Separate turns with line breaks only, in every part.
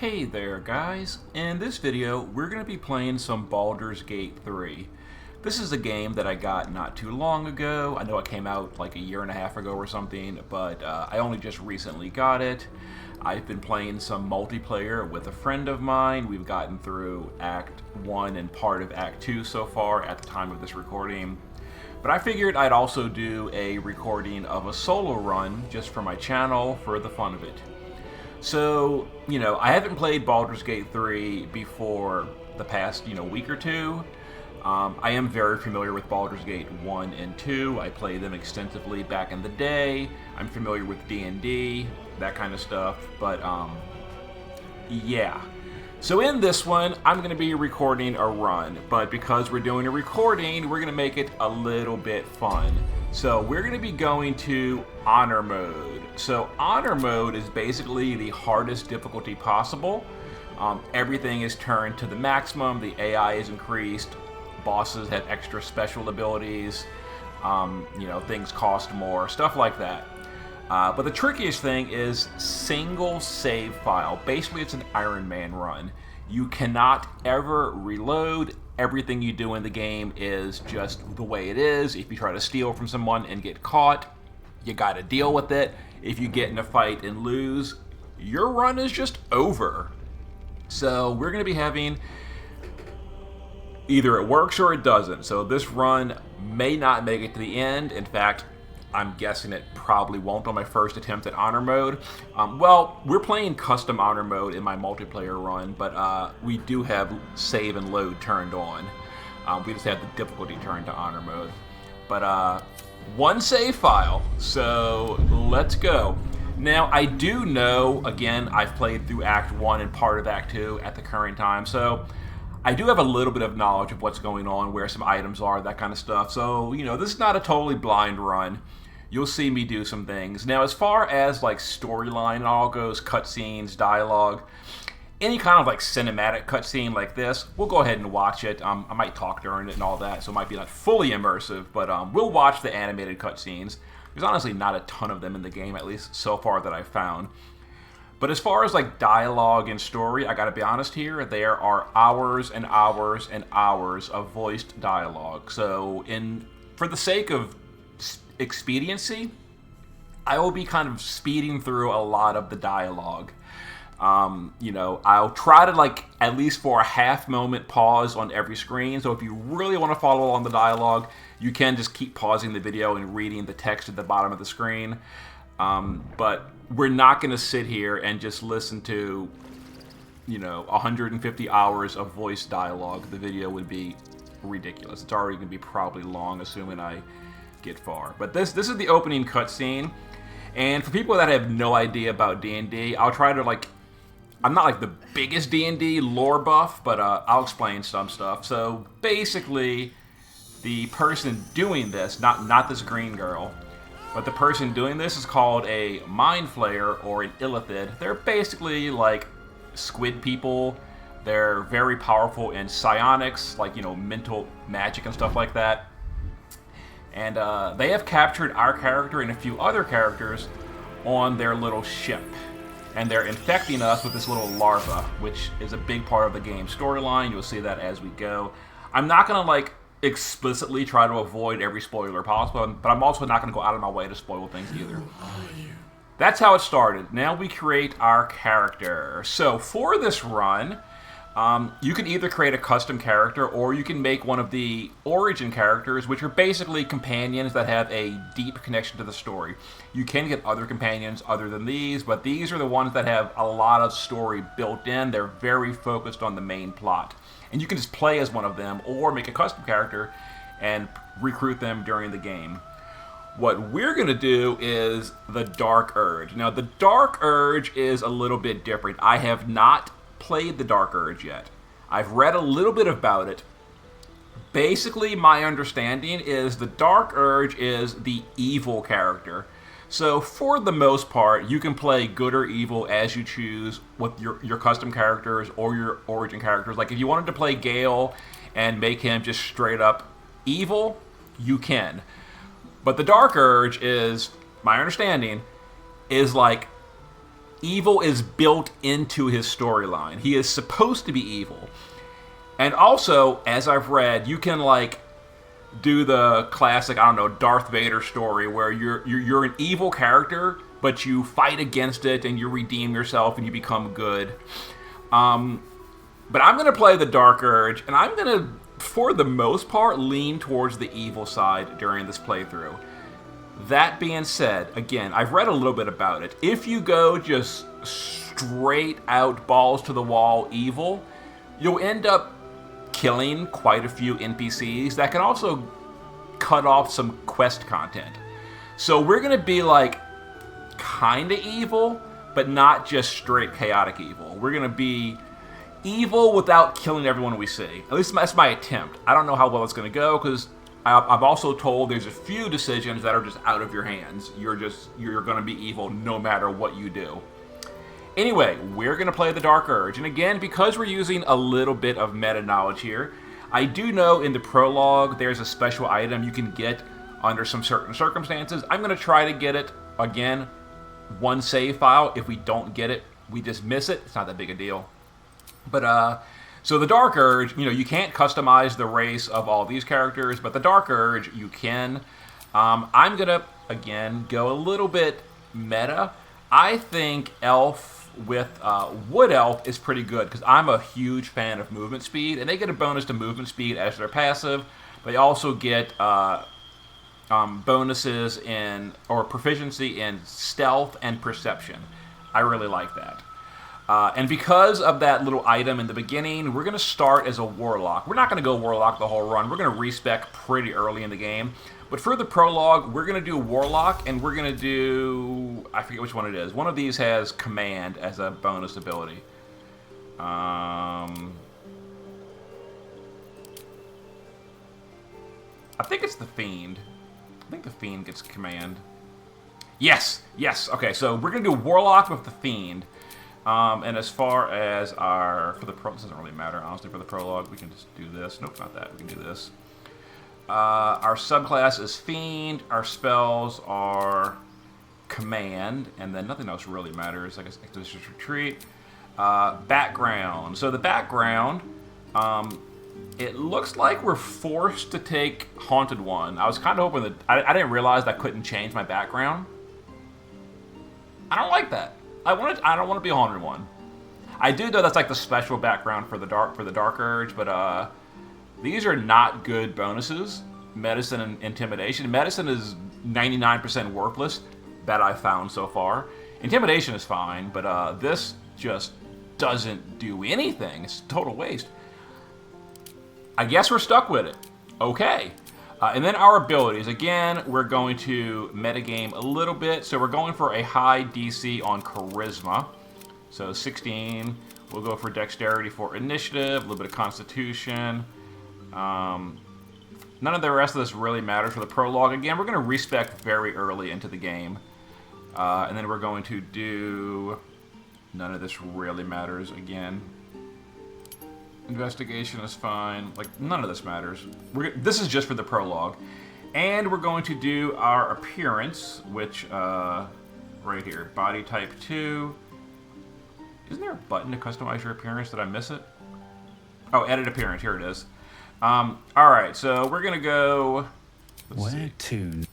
Hey there guys, in this video we're going to be playing some Baldur's Gate 3. This is a game that I got not too long ago. I know it came out like a year and a half ago or something, but I only just recently got it. I've been playing some multiplayer with a friend of mine. We've gotten through Act 1 and part of Act 2 so far at the time of this recording. But I figured I'd also do a recording of a solo run just for my channel for the fun of it. So, I haven't played Baldur's Gate 3 before the past, week or two. I am very familiar with Baldur's Gate 1 and 2. I played them extensively back in the day. I'm familiar with D&D, that kind of stuff. But, yeah. So in this one, I'm going to be recording a run. But because we're doing a recording, we're going to make it a little bit fun. So we're going to be going to Honor Mode. So Honor Mode is basically the hardest difficulty possible. Everything is turned to the maximum. The AI is increased. Bosses have extra special abilities. Things cost more. Stuff like that. But the trickiest thing is single save file. Basically, it's an Iron Man run. You cannot ever reload. Everything you do in the game is just the way it is. If you try to steal from someone and get caught, you gotta deal with it. If you get in a fight and lose, your run is just over. So we're gonna be having either it works or it doesn't. So this run may not make it to the end. In fact, I'm guessing it probably won't on my first attempt at Honor Mode. Well, we're playing custom Honor Mode in my multiplayer run, but we do have save and load turned on. We just have the difficulty turned to Honor Mode. But one save file, so let's go. Now, I do know, again, I've played through Act 1 and part of Act 2 at the current time, so I do have a little bit of knowledge of what's going on, where some items are, that kind of stuff. So, this is not a totally blind run. You'll see me do some things. Now, as far as like storyline and all goes, cutscenes, dialogue, any kind of like cinematic cutscene like this, we'll go ahead and watch it. I might talk during it and all that, so it might be not fully immersive, but we'll watch the animated cutscenes. There's honestly not a ton of them in the game, at least so far that I've found. But as far as like dialogue and story, I gotta be honest here, there are hours and hours and hours of voiced dialogue. So for the sake of expediency, I will be kind of speeding through a lot of the dialogue. I'll try to at least for a half moment pause on every screen. So if you really want to follow along the dialogue, you can just keep pausing the video and reading the text at the bottom of the screen. But we're not going to sit here and just listen to 150 hours of voice dialogue. The video would be ridiculous. It's already going to be probably long, assuming I get far. But this is the opening cutscene, and for people that have no idea about D&D, I'll try to I'm not the biggest D&D lore buff, but I'll explain some stuff. So basically, the person doing this, not this green girl, but the person doing this is called a Mind Flayer or an Illithid. They're basically like squid people. They're very powerful in psionics, mental magic and stuff like that. And they have captured our character and a few other characters on their little ship. And they're infecting us with this little larva, which is a big part of the game's storyline. You'll see that as we go. I'm not going to explicitly try to avoid every spoiler possible, but I'm also not going to go out of my way to spoil things either. That's how it started. Now we create our character. So for this run, you can either create a custom character or you can make one of the origin characters, which are basically companions that have a deep connection to the story. You can get other companions other than these, but these are the ones that have a lot of story built in. They're very focused on the main plot. And you can just play as one of them or make a custom character and recruit them during the game. What we're going to do is the Dark Urge. Now, the Dark Urge is a little bit different. I have not played the Dark Urge yet. I've read a little bit about it. Basically, my understanding is the Dark Urge is the evil character. So for the most part, you can play good or evil as you choose with your custom characters or your origin characters. Like if you wanted to play Gale and make him just straight up evil, you can. But the Dark Urge is, my understanding, is evil is built into his storyline. He is supposed to be evil. And also, as I've read, you can like do the classic, I don't know, Darth Vader story where you're an evil character, but you fight against it and you redeem yourself and you become good. But I'm going to play the Dark Urge, and I'm going to, for the most part, lean towards the evil side during this playthrough. That being said, again, I've read a little bit about it. If you go just straight out balls to the wall evil, you'll end up killing quite a few NPCs that can also cut off some quest content. So we're going to be like kind of evil, but not just straight chaotic evil. We're going to be evil without killing everyone we see. At least that's my attempt. I don't know how well it's going to go, because I've also told there's a few decisions that are just out of your hands. You're going to be evil no matter what you do. Anyway, we're going to play the Dark Urge. And again, because we're using a little bit of meta knowledge here, I do know in the prologue there's a special item you can get under some certain circumstances. I'm going to try to get it, again, one save file. If we don't get it, we just miss it. It's not that big a deal. But, so the Dark Urge, you can't customize the race of all these characters, but the Dark Urge, you can. I'm going to, again, go a little bit meta. I think Elf with Wood Elf is pretty good, because I'm a huge fan of movement speed, and they get a bonus to movement speed as their passive. They also get bonuses or proficiency in stealth and perception. I really like that. And because of that little item in the beginning, we're going to start as a Warlock. We're not going to go Warlock the whole run. We're going to respec pretty early in the game. But for the prologue, we're going to do Warlock, and we're going to do... I forget which one it is. One of these has Command as a bonus ability. I think it's the Fiend. I think the Fiend gets Command. Yes! Yes! Okay, so we're going to do Warlock with the Fiend. And as far as this doesn't really matter, honestly, for the prologue. We can just do this. Nope, not that. We can do this. Our subclass is Fiend. Our spells are Command. And then nothing else really matters. I guess Expeditious Retreat. Background. So the background, it looks like we're forced to take Haunted One. I was kind of hoping that... I didn't realize I couldn't change my background. I don't like that. I don't want to be a Haunted One. I do know that's like the special background for the Dark Urge, but these are not good bonuses. Medicine and Intimidation. Medicine is 99% worthless that I've found so far. Intimidation is fine, but this just doesn't do anything. It's a total waste. I guess we're stuck with it. Okay. And then our abilities. Again, we're going to metagame a little bit. So we're going for a high DC on Charisma. So 16. We'll go for Dexterity for Initiative. A little bit of Constitution. None of the rest of this really matters for the prologue. Again, we're going to respec very early into the game. And then we're going to do... None of this really matters again. Investigation is fine. Like, none of this matters. This is just for the prologue. And we're going to do our appearance, which, right here. Body type 2. Isn't there a button to customize your appearance? Did I miss it? Oh, edit appearance. Here it is. Alright, so we're going to go...
Where to?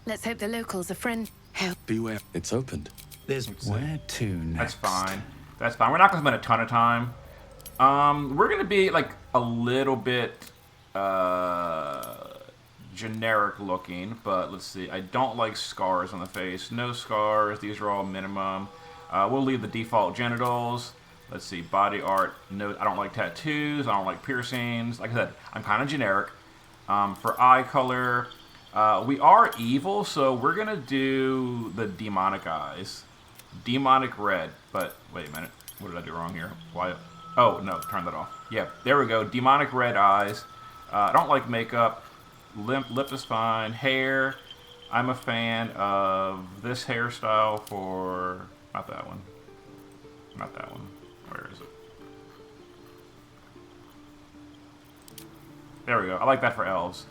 Let's hope the locals are friend. Help.
Beware. It's opened. There's where to next?
That's fine. That's fine. We're not going to spend a ton of time. We're going to be, like, a little bit generic looking, but let's see. I don't like scars on the face. No scars. These are all minimum. We'll leave the default genitals. Let's see. Body art. No, I don't like tattoos. I don't like piercings. Like I said, I'm kind of generic. For eye color, we are evil, so we're going to do the demonic eyes. Demonic red. But, wait a minute. What did I do wrong here? Why... Oh, no, turn that off. Yeah, there we go. Demonic red eyes. I don't like makeup. Lip is fine. Hair. I'm a fan of this hairstyle for... Not that one. Not that one. Where is it? There we go. I like that for elves.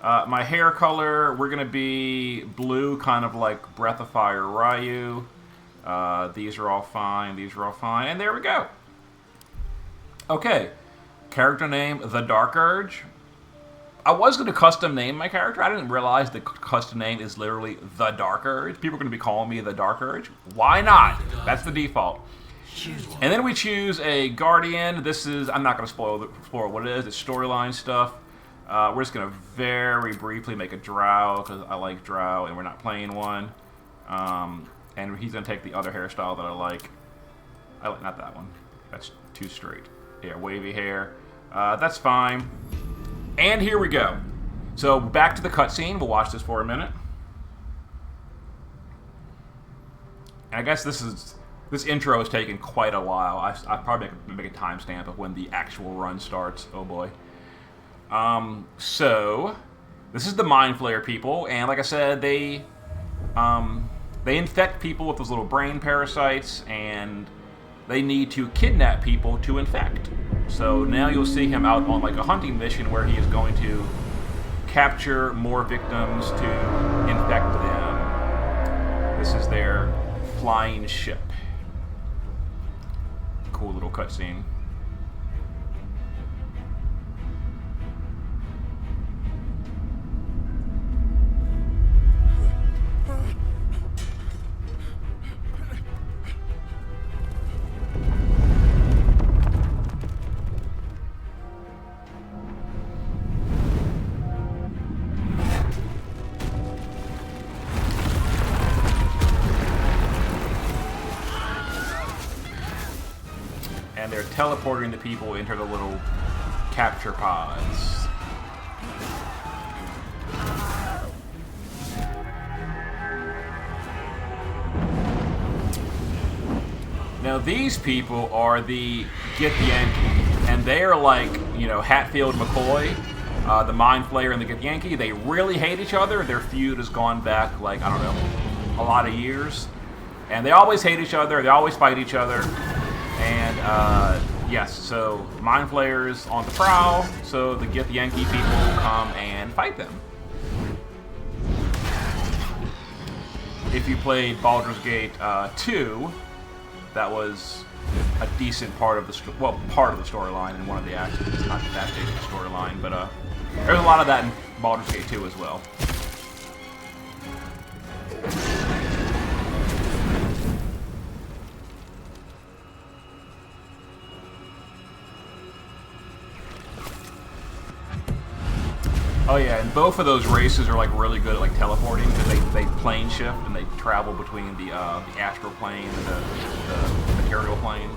My hair color, we're going to be blue, kind of like Breath of Fire Ryu. These are all fine. These are all fine. And there we go. Okay. Character name, The Dark Urge. I was going to custom name my character. I didn't realize the custom name is literally The Dark Urge. People are going to be calling me The Dark Urge. Why not? That's the default. And then we choose a Guardian. This is, I'm not going to spoil what it is. It's storyline stuff. We're just going to very briefly make a Drow, because I like Drow, and we're not playing one. And he's going to take the other hairstyle that I like. Not that one. That's too straight. Yeah, wavy hair. That's fine. And here we go. So back to the cutscene. We'll watch this for a minute. And I guess this intro is taking quite a while. I probably make a timestamp of when the actual run starts. Oh boy. So this is the Mind Flayer people, and like I said, they infect people with those little brain parasites, and they need to kidnap people to infect. So now you'll see him out on like a hunting mission where he is going to capture more victims to infect them. This is their flying ship. Cool little cutscene. And they're teleporting the people into the little capture pods. Now these people are the Githyanki, and they are like, you know, Hatfield McCoy, the Mind Flayer and the Githyanki. They really hate each other. Their feud has gone back, like, I don't know, a lot of years. And they always hate each other. They always fight each other. And, yes, so Mind Flayer's on the prowl, so the Githyanki people come and fight them. If you played Baldur's Gate 2, that was a decent part of the storyline in one of the acts. It's not that big of a storyline, but there's a lot of that in Baldur's Gate 2 as well. Oh yeah, and both of those races are like really good at like teleporting, because they plane shift and they travel between the astral plane and the material plane.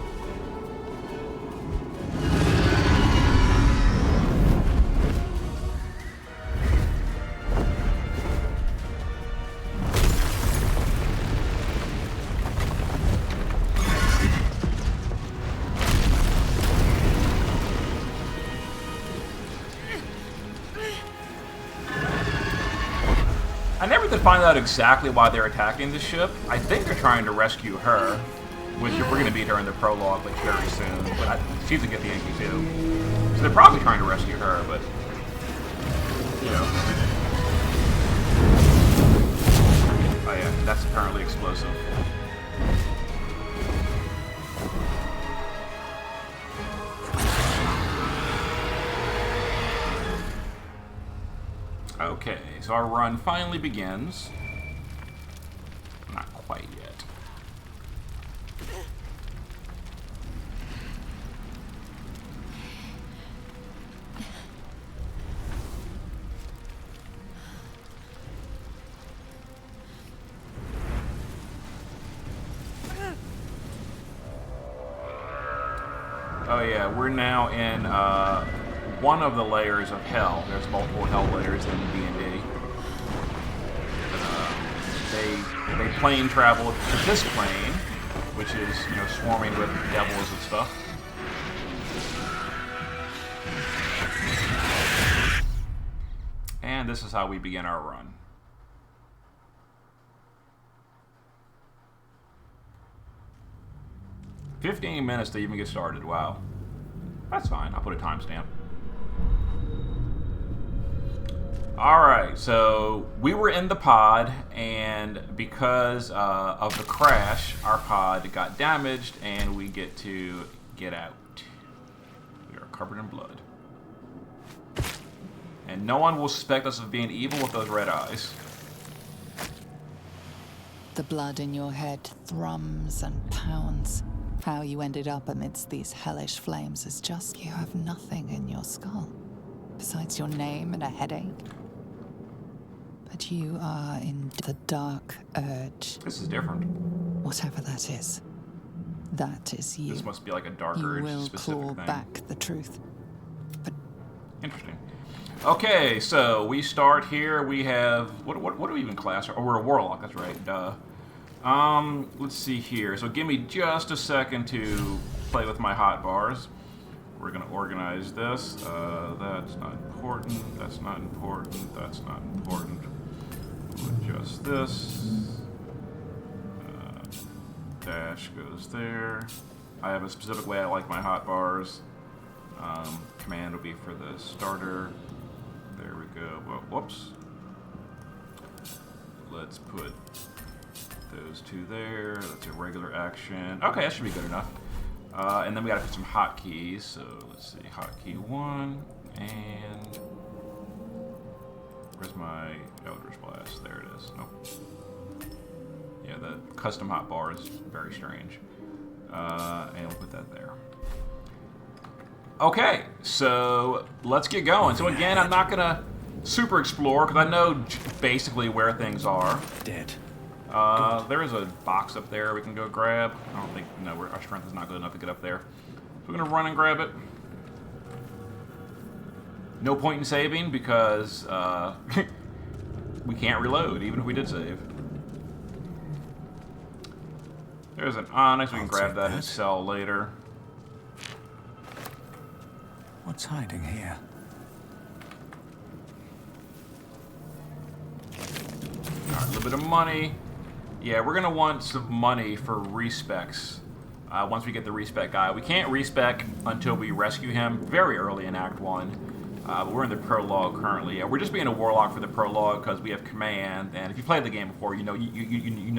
I never did find out exactly why they're attacking the ship. I think they're trying to rescue her, which we're going to meet her in the prologue like very soon. But she's a Githyanki too, so they're probably trying to rescue her. But you know, oh yeah, that's apparently explosive. Okay, so our run finally begins. Not quite yet. Oh yeah, we're now in one of the layers of hell. There's multiple hell layers in D&D. They plane travel to this plane, which is, you know, swarming with devils and stuff. And this is how we begin our run. "15 minutes to even get started." Wow. That's fine. I'll put a timestamp. Alright, so we were in the pod, and because of the crash, our pod got damaged, and we get to get out. We are covered in blood. And no one will suspect us of being evil with those red eyes.
The blood in your head thrums and pounds. How you ended up amidst these hellish flames is just you have nothing in your skull. Besides your name and a headache. But you are in the dark urge.
This is different.
Whatever that is you.
This must be like a dark
You
urge
will
specific
claw
thing.
back the truth. But
Interesting. Okay, so we start here. We have what do we even class? Oh, we're a warlock. That's right. Duh. Let's see here. So give me just a second to play with my hotbars. We're gonna organize this. That's not important. That's not important. That's not important. We'll adjust this. Dash goes there. I have a specific way I like my hotbars. Command will be for the starter. There we go. Well, whoops. Let's put those two there. That's a regular action. Okay, that should be good enough. And then we gotta put some hotkeys. So let's see, hotkey 1, and where's my Eldritch Blast? There it is. Nope. Yeah, the custom hotbar is very strange. And we'll put that there. Okay, so let's get going. So again, I'm not gonna super explore because I know basically where things are.
Dead.
There is a box up there we can go grab. I don't think, no, our strength is not good enough to get up there. So we're gonna run and grab it. No point in saving because we can't reload even if we did save. There's an onyx, we can grab that and sell later.
What's hiding here?
Alright, a little bit of money. Yeah, we're gonna want some money for respecs. Once we get the respec guy. We can't respec until we rescue him very early in Act 1. But we're in the prologue currently. Yeah, we're just being a warlock for the prologue because we have command, and if you played the game before, you know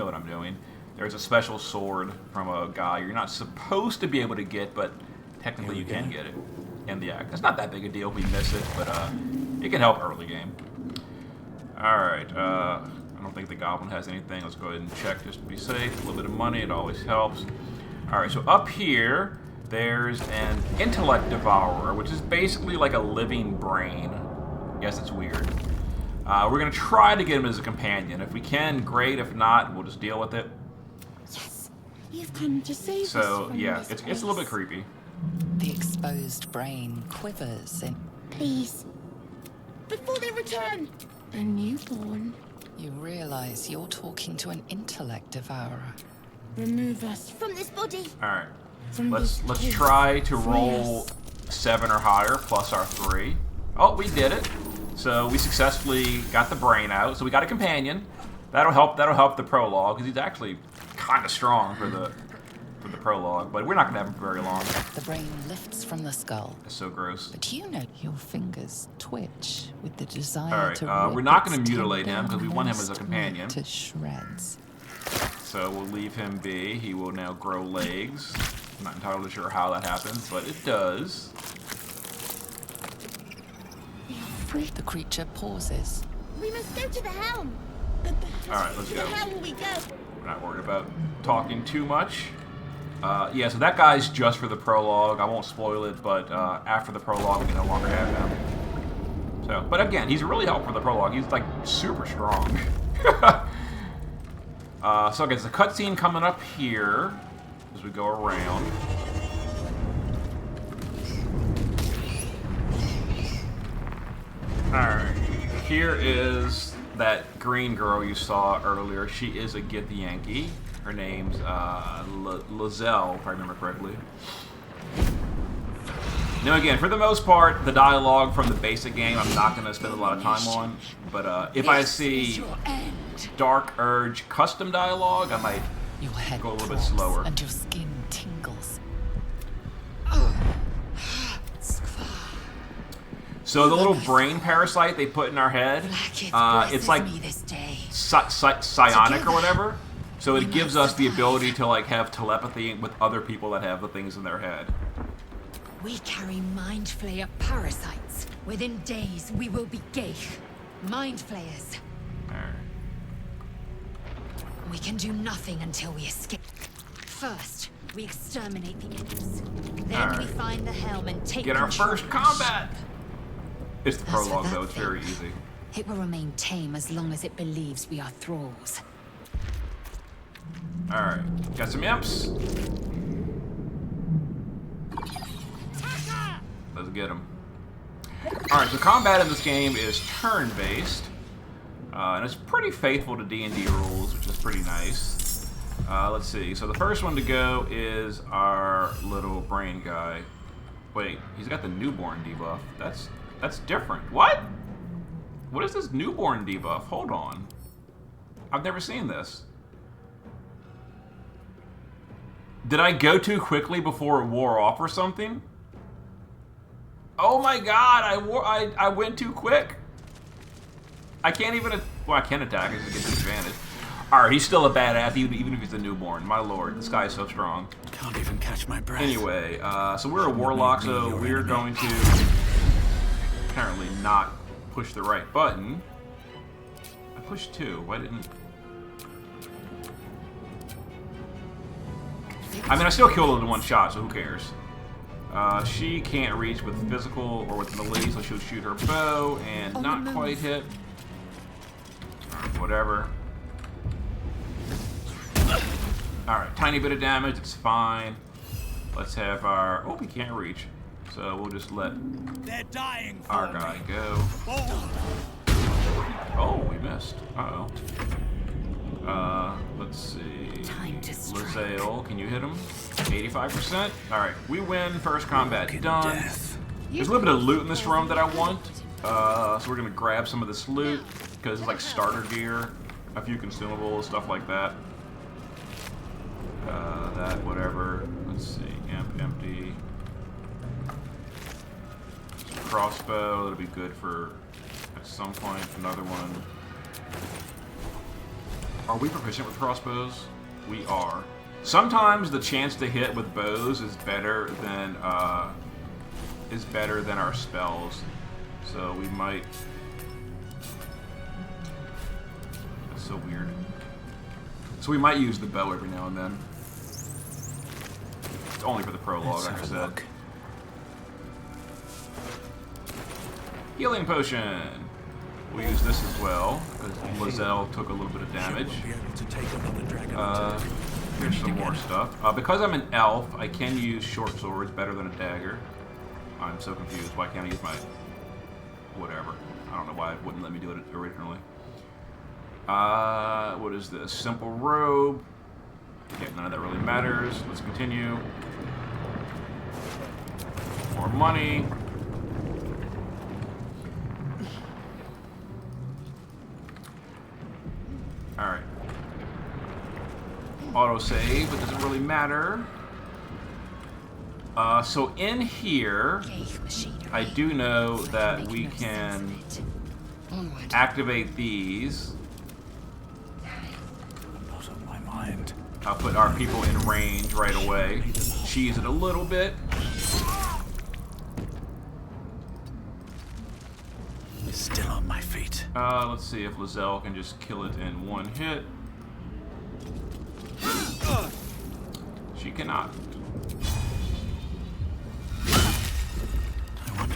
what I'm doing. There's a special sword from a guy you're not supposed to be able to get, but technically you can get it in the act. It's not that big a deal if we miss it, but it can help early game. Alright, I don't think the goblin has anything. Let's go ahead and check just to be safe. A little bit of money, it always helps. Alright, so up here, there's an intellect devourer, which is basically like a living brain. Yes, it's weird. We're going to try to get him as a companion. If we can, great. If not, we'll just deal with it.
Yes, you've come to save us
So,
from
yeah,
this
it's a little bit
place.
creepy.
the exposed brain quivers in.
Please, before they return, a newborn.
You realize you're talking to an intellect devourer.
Remove us from this body.
Alright.
From
Let's
this cave.
try to
Free
roll
us.
7 or higher plus our 3. Oh, we did it. So we successfully got the brain out. So we got a companion. That'll help the prologue because he's actually kind of strong for the prologue, but we're not gonna have him for very long.
The brain lifts from the skull.
That's so gross.
But you know your fingers twitch with the desire
All right,
to
we're
rip
not
its
gonna mutilate him
tender,
'cause we want him as a
moist
companion.
meat to shreds.
So we'll leave him be. He will now grow legs. I'm not entirely sure how that happens, but it does.
We are free.
The creature pauses.
We must go to the helm. But
All right, let's
to
go.
the helm will we go?
We're not worried about talking too much. Yeah, so that guy's just for the prologue. I won't spoil it, but after the prologue, we can no longer have him. So, but again, he's really helpful for the prologue. He's like super strong. So okay, there's a cutscene coming up here as we go around. Alright, here is that green girl you saw earlier. She is a Githyanki. Her name's Lizelle, if I remember correctly. Now again, for the most part, the dialogue from the basic game I'm not going to spend a lot of time on. But if I see Dark Urge custom dialogue, I might
Your head
go a little bit
throbs
slower.
and your skin tingles.
So the little brain parasite they put in our head, it's like psionic or whatever. So it gives us the ability to like have telepathy with other people that have the things in their head.
We carry mind flayer parasites. Within days, we will be Geich. Mind flayers.
Alright.
We can do nothing until we escape. First, we exterminate the imps. Then we find the helm and take
Get our
control
first
of the
combat!
ship.
It's the
As for
prologue
that
though, it's very
thing,
easy.
It will remain tame as long as it believes we are thralls.
Alright, got some imps. Let's get them. Alright, so combat in this game is turn-based. And it's pretty faithful to D&D rules, which is pretty nice. Let's see, so the first one to go is our little brain guy. Wait, he's got the newborn debuff. That's different. What? What is this newborn debuff? Hold on. I've never seen this. Did I go too quickly before it wore off or something? Oh my god, I went too quick. I can't even, well, I can attack, I just get disadvantage. Alright, he's still a badass, even if he's a newborn. My lord, this guy is so strong.
Can't even catch my breath.
Anyway, so we're a warlock, so we're going to apparently not push the right button. I pushed 2, why didn't... I mean, I still killed her in one shot, so who cares? She can't reach with physical or with melee, so she'll shoot her bow and not quite hit. Whatever. Alright, tiny bit of damage, it's fine. Let's have our... Oh, we can't reach. So we'll just let our guy go. Oh, we missed. Uh-oh. Let's see. Lae'zel, can you hit him? 85%? Alright, we win. First combat done. There's a little bit of loot in this room that I want. So we're gonna grab some of this loot, because it's like starter gear, a few consumables, stuff like that. That, whatever. Let's see. Amp, empty. Crossbow, that'll be good for at some point. Another one. Are we proficient with crossbows? We are. Sometimes the chance to hit with bows is better than our spells. So we might. That's so weird. So we might use the bow every now and then. It's only for the prologue, like I said. Healing potion. We'll use this as well, because Lae'zel took a little bit of damage. Here's some more stuff. Because I'm an elf, I can use short swords better than a dagger. I'm so confused. Why can't I use my... whatever. I don't know why it wouldn't let me do it originally. What is this? Simple robe. Okay, none of that really matters. Let's continue. More money. Alright. Autosave, but doesn't really matter. So in here, I do know that we can activate these.
Not on my mind.
I'll put our people in range right away. Cheese it a little bit.
Still on my feet.
Let's see if Lae'zel can just kill it in one hit. She cannot.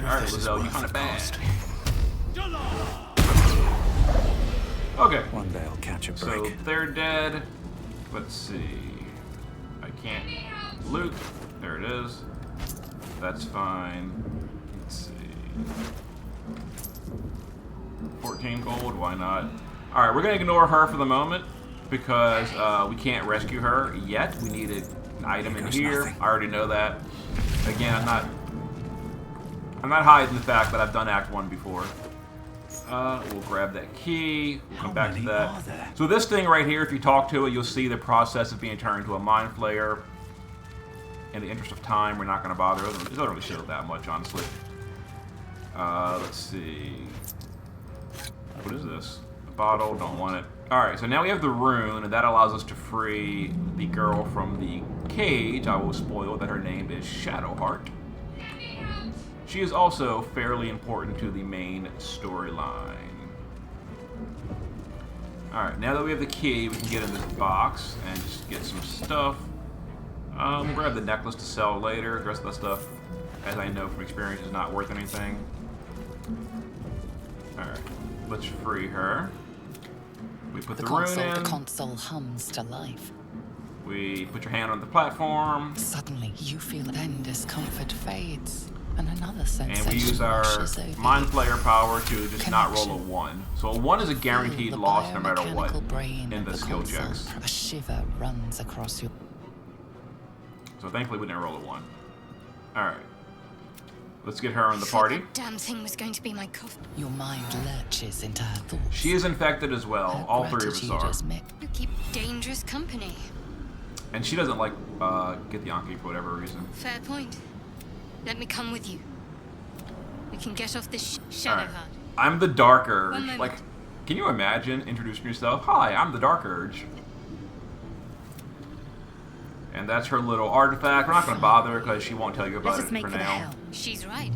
Alright, Lae'zel, you kind of bad. Okay.
One day I'll catch a break.
So they're dead. Let's see. I can't loot. There it is. That's fine. Let's see. 14 gold, why not? Alright, we're gonna ignore her for the moment because we can't rescue her yet. We need an item in here. I already know that. Again, I'm not hiding the fact that I've done Act 1 before. We'll grab that key. We'll come back to that. So this thing right here, if you talk to it, you'll see the process of being turned into a mind flayer. In the interest of time, we're not going to bother. It doesn't really show that much, honestly. Let's see. What is this? A bottle, don't want it. Alright, so now we have the rune, and that allows us to free the girl from the cage. I will spoil that her name is Shadowheart. She is also fairly important to the main storyline. Alright, now that we have the key, we can get in this box and just get some stuff. We'll grab the necklace to sell later. The rest of that stuff, as I know from experience, is not worth anything. Alright, let's free her. We put the rune in.
The console hums to life.
We put your hand on the platform.
Suddenly, you feel then discomfort fades, and another sensation
And we use our
washes over
Mind
you.
Flayer power to just not roll a
Connection.
1. So a 1 is a guaranteed
Feel the
loss no matter what
biomechanical brain
in
of
the skill
console.
checks.
A shiver runs across your...
So thankfully we didn't roll a 1. Alright. Let's get her in the party.
That damn thing was going to be my coffee.
Your mind lurches into her thoughts.
She is infected as well.
Her
All 3 of us
gratitude
are.
is met.
You keep dangerous company.
And she doesn't like Githyanki for whatever reason.
Fair point. Let me come with you. We can get off this
Alright.
shadow heart.
I'm the Dark
One
Urge.
moment.
Like, can you imagine introducing yourself? Hi, I'm the Dark Urge. And that's her little artifact. We're not going to bother because she won't tell you about
Let
it
us make
for
for the
now.
helm.
She's right.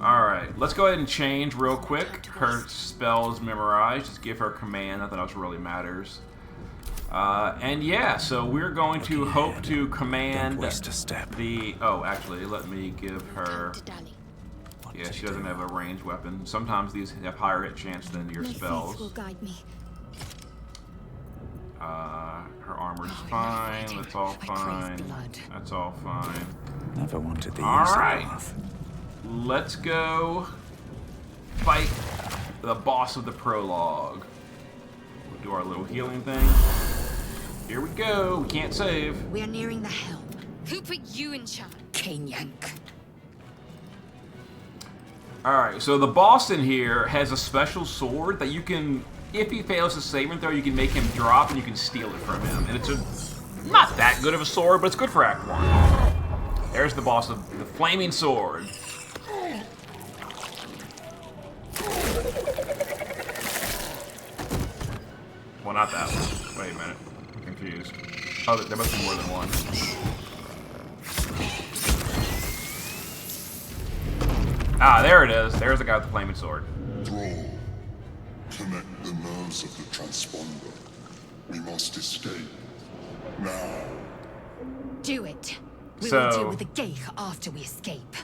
Alright, let's go ahead and change real quick. Her spells memorized. Just give her command. Nothing else really matters. And yeah, so we're going to
Looking
hope
ahead.
to command
Don't waste a step.
the... Oh, actually, let me give her...
To Dally.
What
Yeah,
to
she doesn't
do?
have a ranged weapon. Sometimes these have higher hit chance than your
My faith
spells.
will guide me.
Her armor's
Oh,
fine.
enough
That's all
fighting. I crave
fine.
blood.
That's all fine.
Never wanted the
All
easy
right.
path.
Let's go fight the boss of the prologue. We'll do our little healing thing. Here we go. We can't save.
We are nearing the helm.
Who put you in charge?
Cane Yank.
Alright, so the boss in here has a special sword that you can, if he fails his saving throw, you can make him drop and you can steal it from him. And it's not that good of a sword, but it's good for Act 1. There's the boss of the Flaming Sword. Well, not that one. Wait a minute. I'm confused. Oh, there must be more than one. Ah, there it is. There's the guy with the flaming sword.
Thrall, connect the nerves of the transponder. We must escape. Now.
Do it. We
So-
will deal with the Geich after we escape.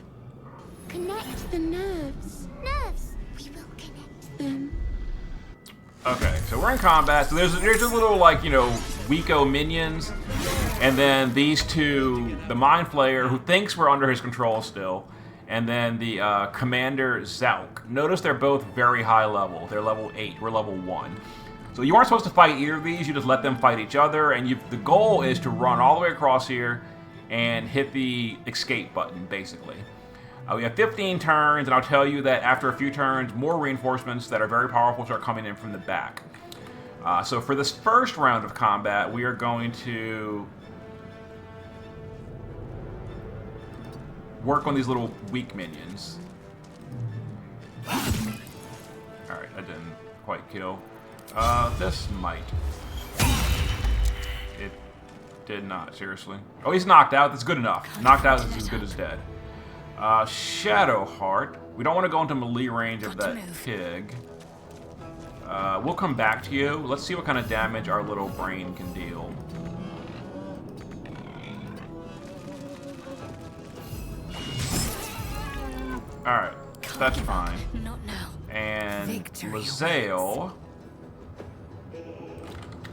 Connect the nerves. Nerves. We will connect them.
Okay, so we're in combat. So there's a little, like, you know, Weeko minions. And then these two, the Mind Flayer, who thinks we're under his control still. And then the Commander Zauk. Notice they're both very high level. They're level 8. We're level 1. So you aren't supposed to fight either of these. You just let them fight each other. And the goal is to run all the way across here and hit the escape button, basically. We have 15 turns, and I'll tell you that after a few turns, more reinforcements that are very powerful start coming in from the back. So for this first round of combat, we are going to work on these little weak minions. Alright, that didn't quite kill. This might. It did not, seriously. Oh, he's knocked out. That's good enough. Knocked out is as good as dead. Shadowheart. We don't want to go into melee range of that pig. We'll come back to you. Let's see what kind of damage our little brain can deal. Alright, that's fine.
Not now.
And
Victory
Lae'zel.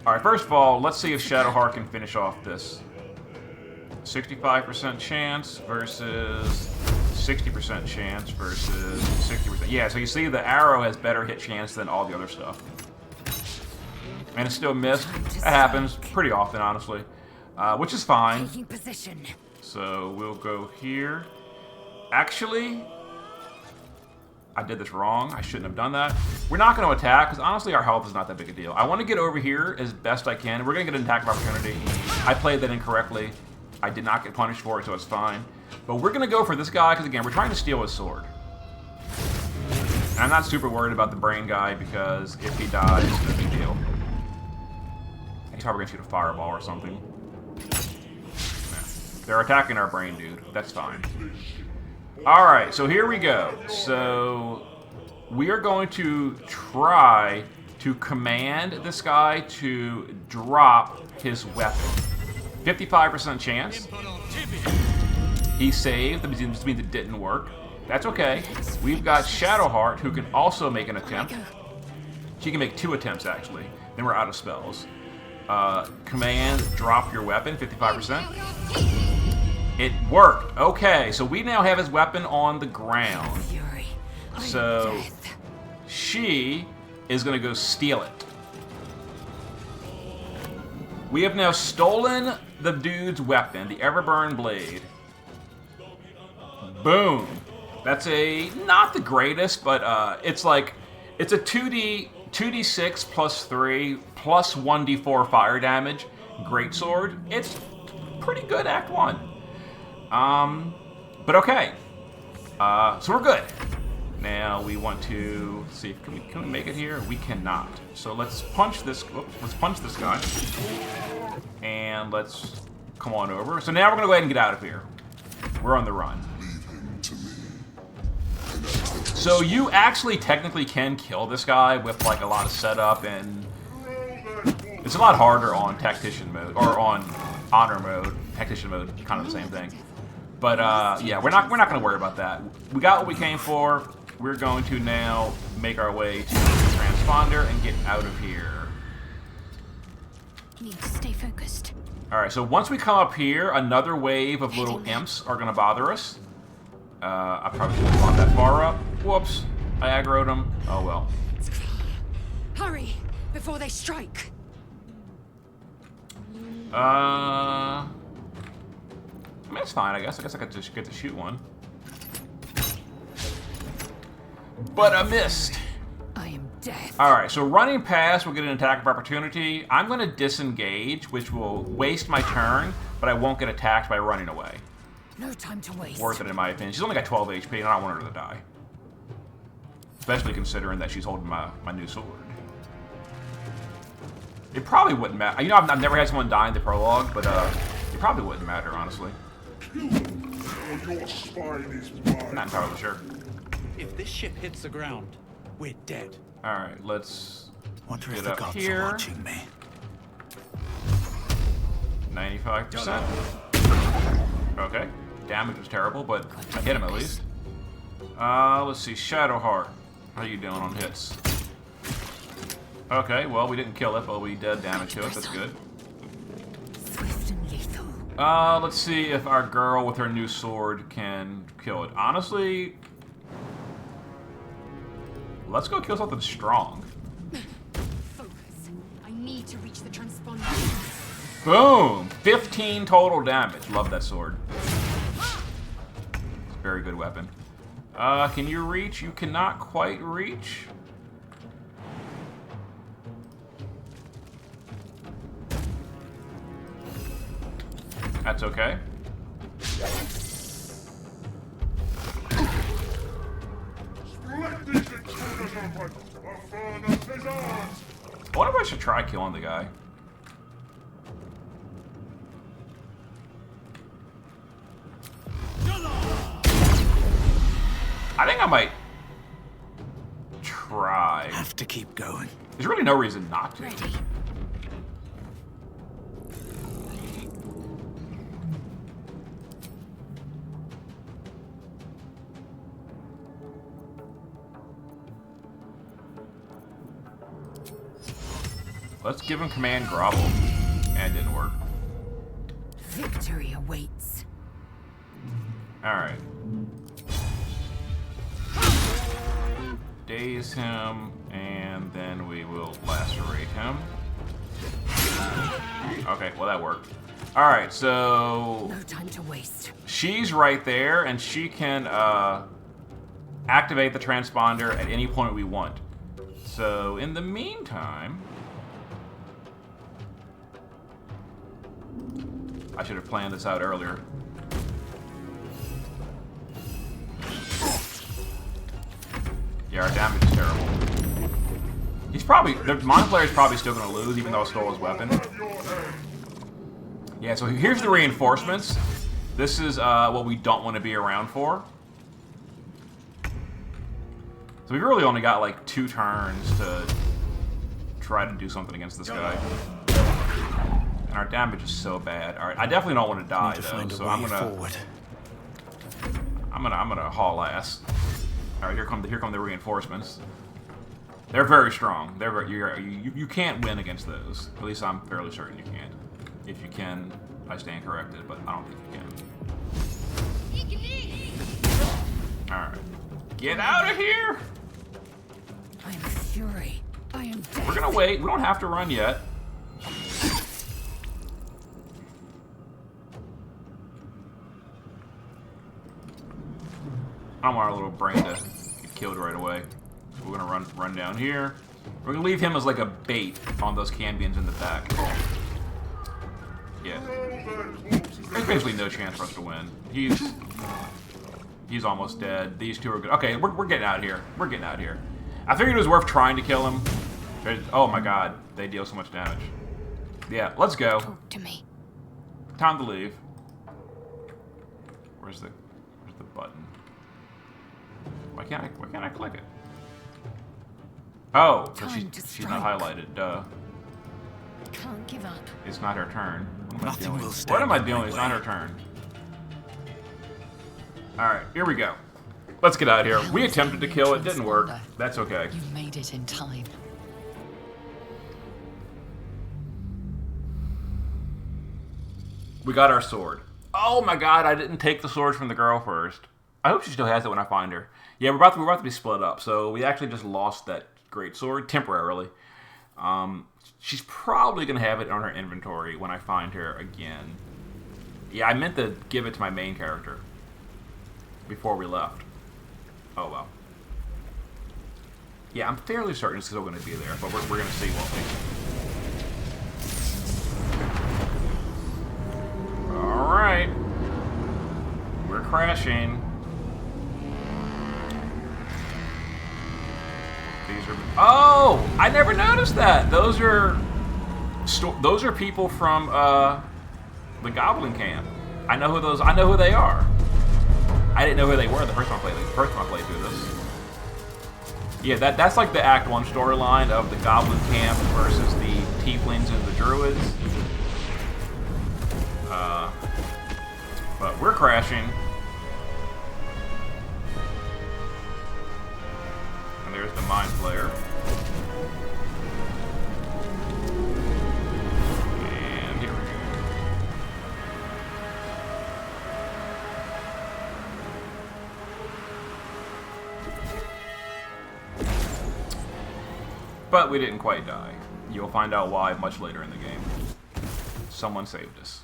Alright, first of all, let's see if Shadowheart can finish off this. 65% chance versus 60% chance versus 60%. Yeah, so you see the arrow has better hit chance than all the other stuff. And it still missed. That happens pretty often, honestly. Which is fine.
Taking position.
So we'll go here. Actually, I did this wrong. I shouldn't have done that. We're not going to attack, because honestly our health is not that big a deal. I want to get over here as best I can. We're going to get an attack of opportunity. I played that incorrectly. I did not get punished for it, so it's fine. But we're going to go for this guy, because again, we're trying to steal his sword. And I'm not super worried about the brain guy, because if he dies, no big deal. He's probably going to shoot a fireball or something. Yeah. They're attacking our brain dude. That's fine. Alright, so here we go. So we are going to try to command this guy to drop his weapon. 55% chance. He saved. That means it didn't work. That's okay. We've got Shadowheart, who can also make an attempt. She can make 2 attempts, actually. Then we're out of spells. Command, drop your weapon, 55%. It worked. Okay, so we now have his weapon on the ground. So she is going to go steal it. We have now stolen the dude's weapon, the Everburn Blade. Boom. That's not the greatest, but it's a 2d6 plus 3 plus 1d4 fire damage greatsword. It's pretty good Act 1. But okay. So we're good. Now we want to see if can we make it here? We cannot. So let's punch this. Let's punch this guy, and let's come on over. So now we're gonna go ahead and get out of here. We're on the run. So you actually technically can kill this guy with like a lot of setup, and it's a lot harder on tactician mode or on honor mode. Tactician mode, kind of the same thing. But yeah, we're not gonna worry about that. We got what we came for. We're going to now make our way to the transponder and get out of here.
Need to stay focused.
Alright, so once we come up here, another wave of little imps are going to bother us. I probably shouldn't have gone that far up. Whoops. I aggroed them. Oh well.
Hurry, before they strike.
I mean, it's fine, I guess. I could just get to shoot one. But I missed.
I am death.
Alright, so running past, we'll get an attack of opportunity. I'm going to disengage, which will waste my turn, but I won't get attacked by running away.
No time to waste.
Worth it, in my opinion. She's only got 12 HP, and I don't want her to die. Especially considering that she's holding my new sword. It probably wouldn't matter. You know, I've never had someone die in the prologue, but it probably wouldn't matter, honestly.
Your spine is mine.
I'm not entirely sure.
If this ship hits the ground, we're dead.
Alright, let's
Wonder if
get
the
up
gods
here.
are watching me.
95%. Okay. Damage was terrible, but I hit him at least. Let's see. Shadowheart. How you doing on hits? Okay, well, we didn't kill it, but we did damage to it. That's good.
Swift and lethal.
Let's see if our girl with her new sword can kill it. Honestly, let's go kill something strong.
Focus. I need to reach the transponder.
Boom! 15 total damage. Love that sword. It's a very good weapon. Can you reach? You cannot quite reach. That's okay. I wonder if I should try killing the guy. I think I might try.
Have to keep going.
There's really no reason not to.
Ready.
Let's give him command grovel. And it didn't work.
Victory awaits.
Alright. Daze him, and then we will lacerate him. Okay, well that worked. Alright, so
No time to waste.
she's right there, and she can activate the transponder at any point we want. So in the meantime, I should have planned this out earlier. Yeah, our damage is terrible. He's probably... The Mind Flayer's probably still going to lose, even though I stole his weapon. Yeah, so here's the reinforcements. This is what we don't want to be around for. So we've really only got like 2 turns to try to do something against this guy. And our damage is so bad. Alright, I definitely don't want to die though, so I'm gonna haul ass. Alright, here come the reinforcements. They're very strong. They're very, you can't win against those. At least I'm fairly certain you can't. If you can, I stand corrected, but I don't think you can. Alright. Get out of here!
I am fury. I am death.
We're gonna wait. We don't have to run yet. I don't want our little brain to get killed right away. So we're gonna run down here. We're gonna leave him as like a bait on those Cambions in the back. Yeah. There's basically no chance for us to win. He's almost dead. These two are good. Okay, we're getting out of here. We're getting out of here. I figured it was worth trying to kill him. Oh my god, they deal so much damage. Yeah, let's go.
Talk to me.
Time to leave. Where's the button? Why can't I click it? Oh, because she's not highlighted. Duh.
Can't give up.
It's not her turn. What am I
Nothing
doing?
will stand
What am I
in my
doing? It's not
way.
her turn. Alright, here we go. Let's get out of here. We attempted to kill it, didn't work. That's okay.
You made it in time.
We got our sword. Oh my god, I didn't take the sword from the girl first. I hope she still has it when I find her. Yeah, we're about to be split up, so we actually just lost that great sword temporarily. She's probably gonna have it on her inventory when I find her again. Yeah, I meant to give it to my main character before we left. Oh well. Yeah, I'm fairly certain it's still gonna be there, but we're gonna see, won't we? Alright. We're crashing. These are... Oh! I never noticed that! Those are people from the Goblin Camp. I know who they are. I didn't know who they were the first time I played through this. Yeah, that's like the Act 1 storyline of the Goblin Camp versus the Tieflings and the Druids. But we're crashing. And there's the Mind Flayer. And here we go. But we didn't quite die. You'll find out why much later in the game. Someone saved us.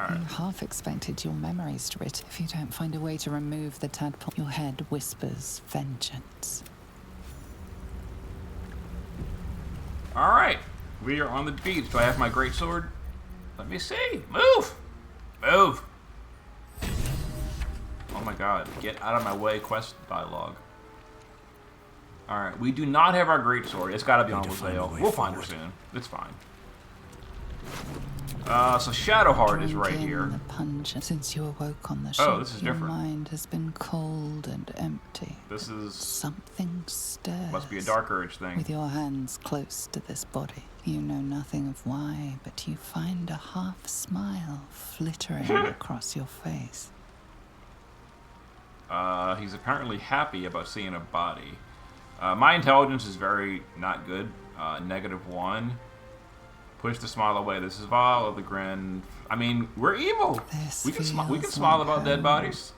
You half expected your memories to return. If you don't find a way to remove the tadpole, your head whispers vengeance.
Alright, we are on the beach. Do I have my greatsword? Let me see. Move! Move! Oh my god, get out of my way quest dialogue. Alright, we do not have our greatsword. It's gotta be on sale. We'll find her soon. It's fine. So Shadowheart is right here.
The pungent. Since you awoke on the ship,
Oh, this is
your
different.
mind has been cold and empty.
This is...
Something stirs.
Must be a Dark Urge thing.
With your hands close to this body, you know nothing of why, but you find a half smile flittering across your face.
He's apparently happy about seeing a body. My intelligence is very not good. -1. Push the smile away. This is vile of the grin. I mean, we're evil. We can smile about dead bodies.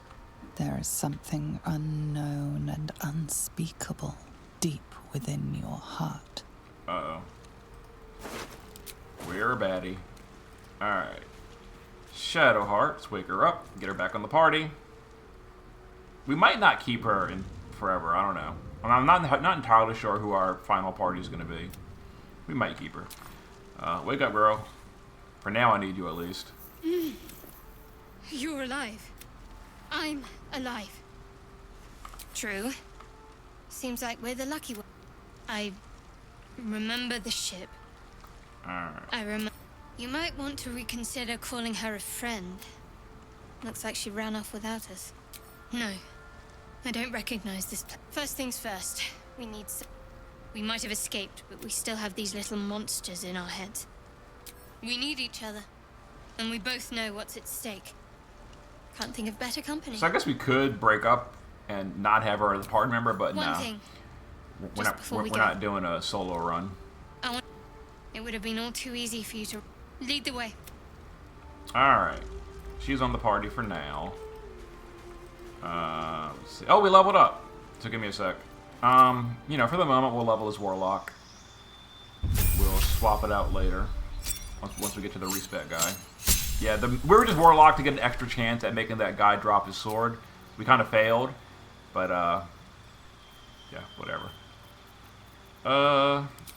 There is something unknown and unspeakable deep within your heart.
Uh-oh. We're a baddie. Alright. Shadowheart. Let's wake her up. Get her back on the party. We might not keep her forever. I don't know. I'm not entirely sure who our final party is going to be. We might keep her. Wake up, girl. For now, I need you at least.
You're alive. I'm alive. True. Seems like we're the lucky one. I remember the ship.
Alright.
I remember. You might want to reconsider calling her a friend. Looks like she ran off without us. No. I don't recognize this First things first. We need some... We might have escaped, but we still have these little monsters in our heads. We need each other. And we both know what's at stake. Can't think of better company.
So I guess we could break up and not have her as a party member, but
One
no.
thing.
We're not doing a solo run.
It would have been all too easy for you to lead the way.
Alright. She's on the party for now. Let's see. Oh, we leveled up. So give me a sec. You know, for the moment, we'll level as Warlock. We'll swap it out later. Once we get to the respec guy. Yeah, we were just Warlock to get an extra chance at making that guy drop his sword. We kind of failed. But, yeah, whatever.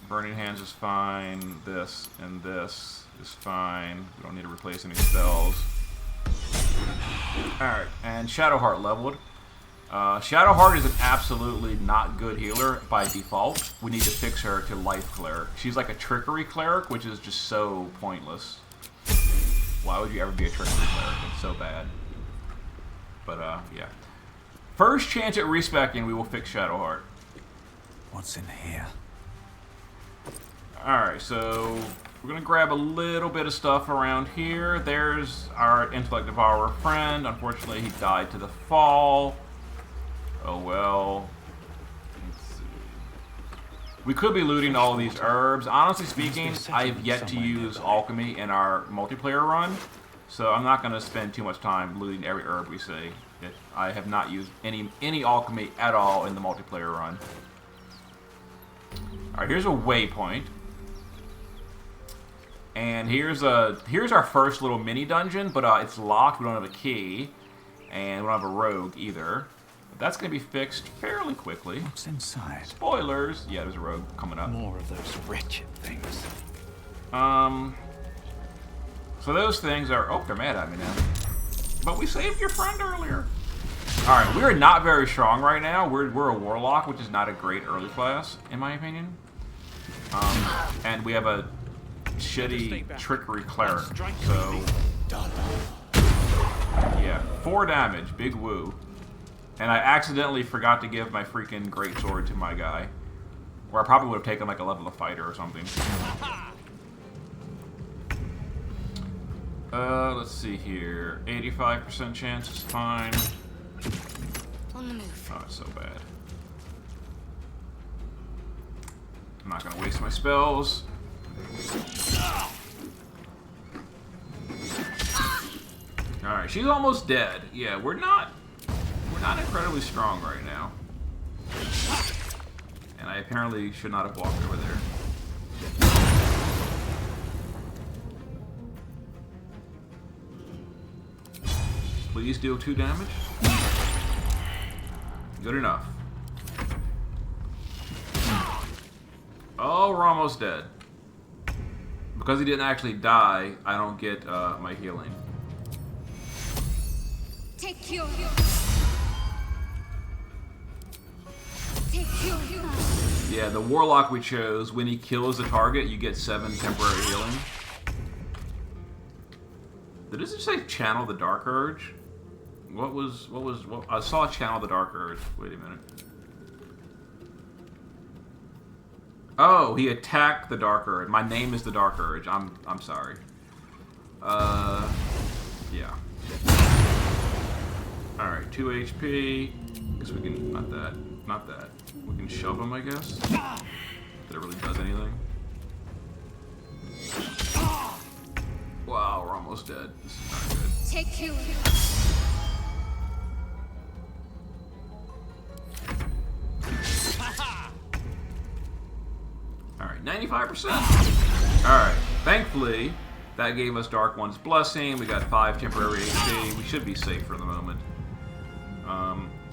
Burning Hands is fine. This and this is fine. We don't need to replace any spells. Alright, and Shadowheart leveled. Shadowheart is an absolutely not good healer by default. We need to fix her to Life Cleric. She's like a Trickery Cleric, which is just so pointless. Why would you ever be a Trickery Cleric? It's so bad. But, yeah. First chance at respecing, we will fix Shadowheart.
What's in here?
Alright, so we're going to grab a little bit of stuff around here. There's our Intellect Devourer friend. Unfortunately, he died to the fall. Oh well. Let's see. We could be looting all of these herbs. Honestly speaking, I have yet to use alchemy in our multiplayer run. So I'm not going to spend too much time looting every herb we see. I have not used any alchemy at all in the multiplayer run. Alright, here's a waypoint. And here's our first little mini dungeon, but it's locked. We don't have a key, and we don't have a rogue either. But that's going to be fixed fairly quickly.
What's inside?
Spoilers. Yeah, there's a rogue coming up.
More of those wretched things.
So those things are... Oh, they're mad at me now. But we saved your friend earlier. All right, we are not very strong right now. We're a Warlock, which is not a great early class, in my opinion. And we have a shitty Trickery Cleric, so... Yeah, 4 damage, big woo. And I accidentally forgot to give my freaking greatsword to my guy. Where I probably would have taken like a level of fighter or something. Let's see here. 85% chance is fine.
On the move.
Oh, it's so bad. I'm not gonna waste my spells. Alright, she's almost dead. Yeah, we're not incredibly strong right now. And I apparently should not have walked over there. Please deal 2 damage. Good enough. Oh, we're almost dead. Because he didn't actually die, I don't get my healing.
Take your... Take your...
Yeah, the Warlock we chose, when he kills the target, you get 7 temporary healing. Did it just say Channel the Dark Urge? What I saw Channel the Dark Urge. Wait a minute. Oh, he attacked the Dark Urge. My name is the Dark Urge. I'm sorry. Yeah. Alright, 2 HP. Guess we can not that. We can shove him, I guess. That it really does anything. Wow, we're almost dead. This is not good.
Take you.
Alright, 95%. Alright, thankfully, that gave us Dark One's Blessing. We got 5 temporary HP. We should be safe for the moment.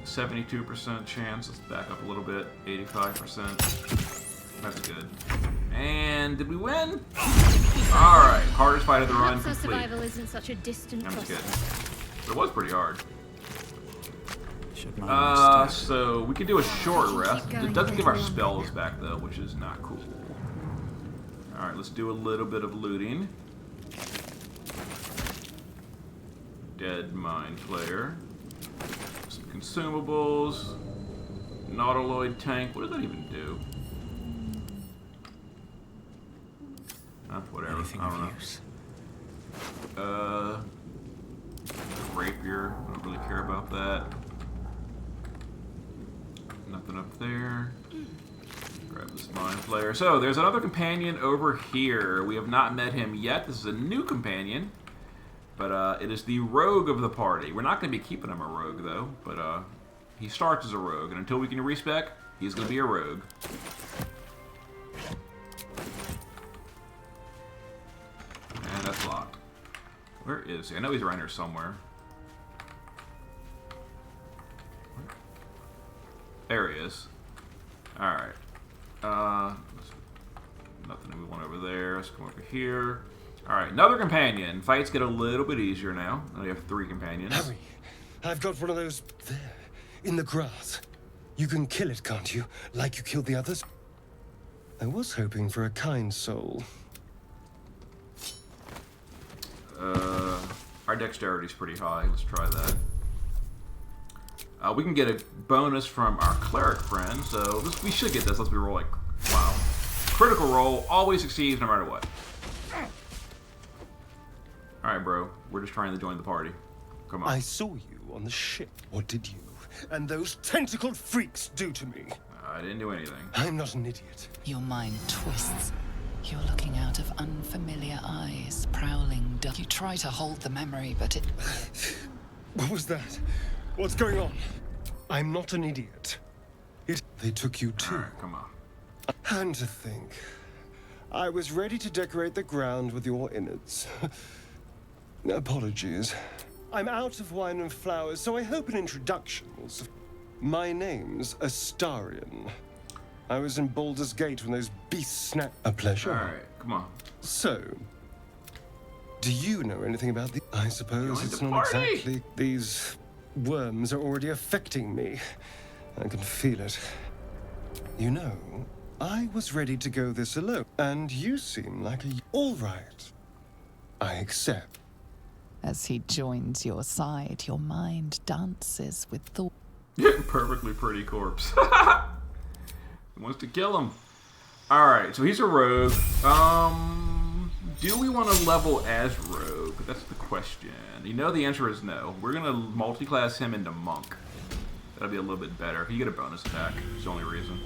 72% chance. Let's back up a little bit. 85%. That's good. And did we win? Alright, hardest fight of the run
Perhaps our
complete.
survival isn't such a distant
I'm just
prospect.
kidding. But it was pretty hard.
Should mind my step.
So we could do a short rest.
going
It doesn't give our
a little
spells back though, which is not cool. Alright, let's do a little bit of looting. Dead Mind Flayer. Some consumables. Nautiloid tank. What does that even do? Whatever.
Anything
I don't
of
know.
use?
Rapier. I don't really care about that. Nothing up there. Grab this Mind Flayer. So, there's another companion over here. We have not met him yet. This is a new companion. But it is the rogue of the party. We're not going to be keeping him a rogue, though. But he starts as a rogue. And until we can respec, he's going to be a rogue. And that's locked. Where is he? I know he's around here somewhere. There he is. Alright. Nothing to move on over there. Let's come over here. Alright, another companion. Fights get a little bit easier now. Now we have 3 companions.
Harry, I've got one of those there, in the grass. You can kill it, can't you? Like you killed the others? I was hoping for a kind soul.
Our dexterity's pretty high. Let's try that. We can get a bonus from our cleric friend, so we should get this. Let's be roll like, wow. Critical roll always succeeds no matter what. Alright, bro. We're just trying to join the party. Come on.
I saw you on the ship. What did you and those tentacled freaks do to me?
I didn't do anything.
I'm not an idiot.
Your mind twists. You're looking out of unfamiliar eyes, prowling dark. You try to hold the memory, but it...
What was that? What's going on? I'm not an idiot. They took you too.
Alright, come on.
And to think, I was ready to decorate the ground with your innards. Apologies. I'm out of wine and flowers, so I hope an introduction will suffice. My name's Astarion. I was in Baldur's Gate when those beasts snapped. A pleasure.
Alright, come on.
So, do you know anything about the... I suppose
Join
it's
the
not
party.
exactly... These worms are already affecting me. I can feel it. You know, I was ready to go this alone, and you seem like a... All right. I accept.
As he joins your side, your mind dances with thought.
Perfectly pretty corpse. He wants to kill him. Alright, so he's a rogue. Do we want to level as rogue? That's the question. You know the answer is no. We're going to multi-class him into monk. That'll be a little bit better. You get a bonus attack. It's the only reason.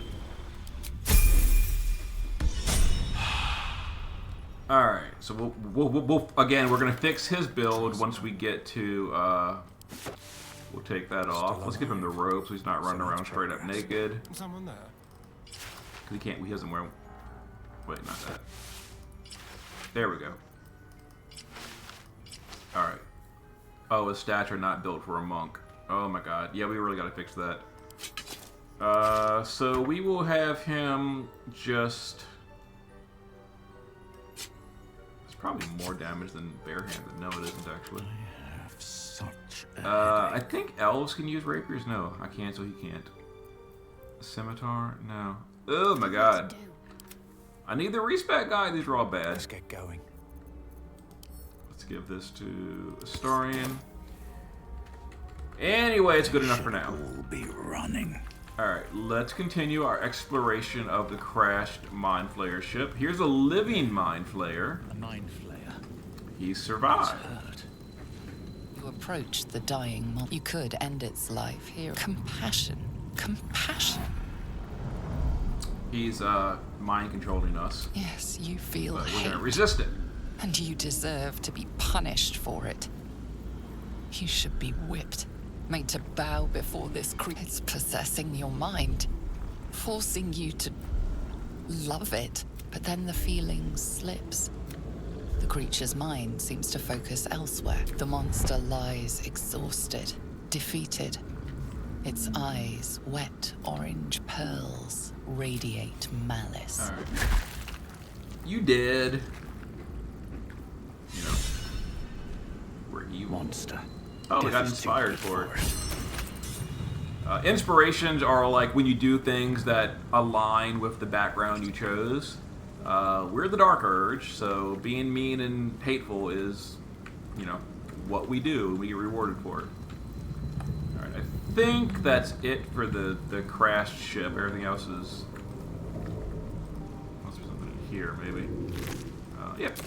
Alright, so we'll again, we're going to fix his build once we get to, we'll take that off. Let's give him the robe so he's not running around straight up naked.
Someone there.
He doesn't wear, wait, not that. There we go. Alright. Oh, his stature not built for a monk. Oh my god. Yeah, we really gotta fix that. So we will have him just... It's probably more damage than barehanded. No, it isn't actually.
I have such a
I think elves can use rapiers. No, I can't, so he can't. Scimitar? No. Oh my god. I need the respec guide. These are all bad.
Let's get going.
Let's give this to Astarion. Anyway, it's good enough for now.
We'll be running.
Alright, let's continue our exploration of the crashed Mind Flayer ship. Here's a living Mind Flayer.
A mind flayer.
He survived.
Hurt.
You approach the dying mob. You could end its life here. Compassion. Compassion.
He's mind controlling us.
Yes, you feel
But we're
hate.
gonna resist it.
And you deserve to be punished for it. You should be whipped, made to bow before this creature. It's possessing your mind, forcing you to love it. But then the feeling slips. The creature's mind seems to focus elsewhere. The monster lies exhausted, defeated. Its eyes, wet orange pearls, radiate malice.
All right. You did. You know, we're evil.
Monster.
Oh, we got inspired for it. Inspirations are like when you do things that align with the background you chose. We're the Dark Urge, so being mean and hateful is, you know, what we do. We get rewarded for it. Alright, I think that's it for the crashed ship. Everything else is... Must be something in here, maybe. Yep,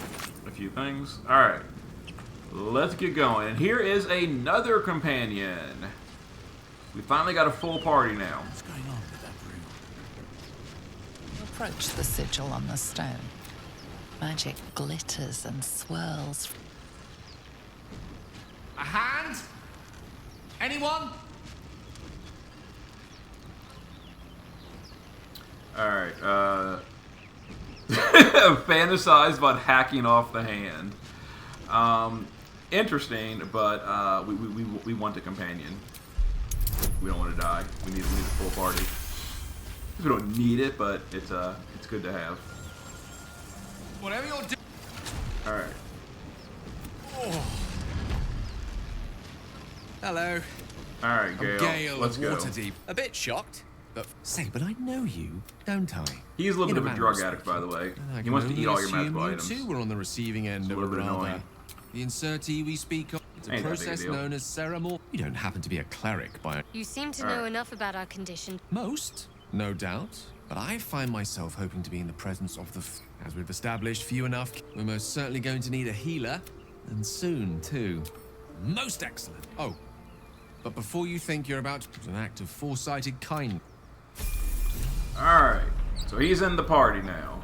a few things. Alright, let's get going. And here is another companion. We finally got a full party now.
What's going on with that room?
Approach the sigil on the stone. Magic glitters and swirls.
A hand? Anyone?
Alright, fantasize about hacking off the hand. Interesting, but we want a companion. We don't want to die. We need a full party. We don't need it, but it's good to have.
Whatever you're doing.
All right.
Oh. Hello.
All right, Gale.
I'm Gale
Let's
of
go.
Waterdeep. A bit shocked, but but I know you, don't I?
He's a little bit of a
manner
drug
of
addict, by the way.
I
He wants to
can
eat all your
only
magical
assume
items.
you too were on the receiving end
It's a
of a
little bit
rather.
annoying.
The insertee we speak of. It's a
Ain't that big a
process
deal.
known as ceremony. You don't happen to be a cleric by
You seem to
Alright.
know enough about our condition.
most, no doubt. But I find myself hoping to be in the presence of the. As we've established, few enough. We're most certainly going to need a healer, and soon too. Most excellent. Oh, but before you think you're about to put an act of foresighted kindness.
All right. So he's in the party now.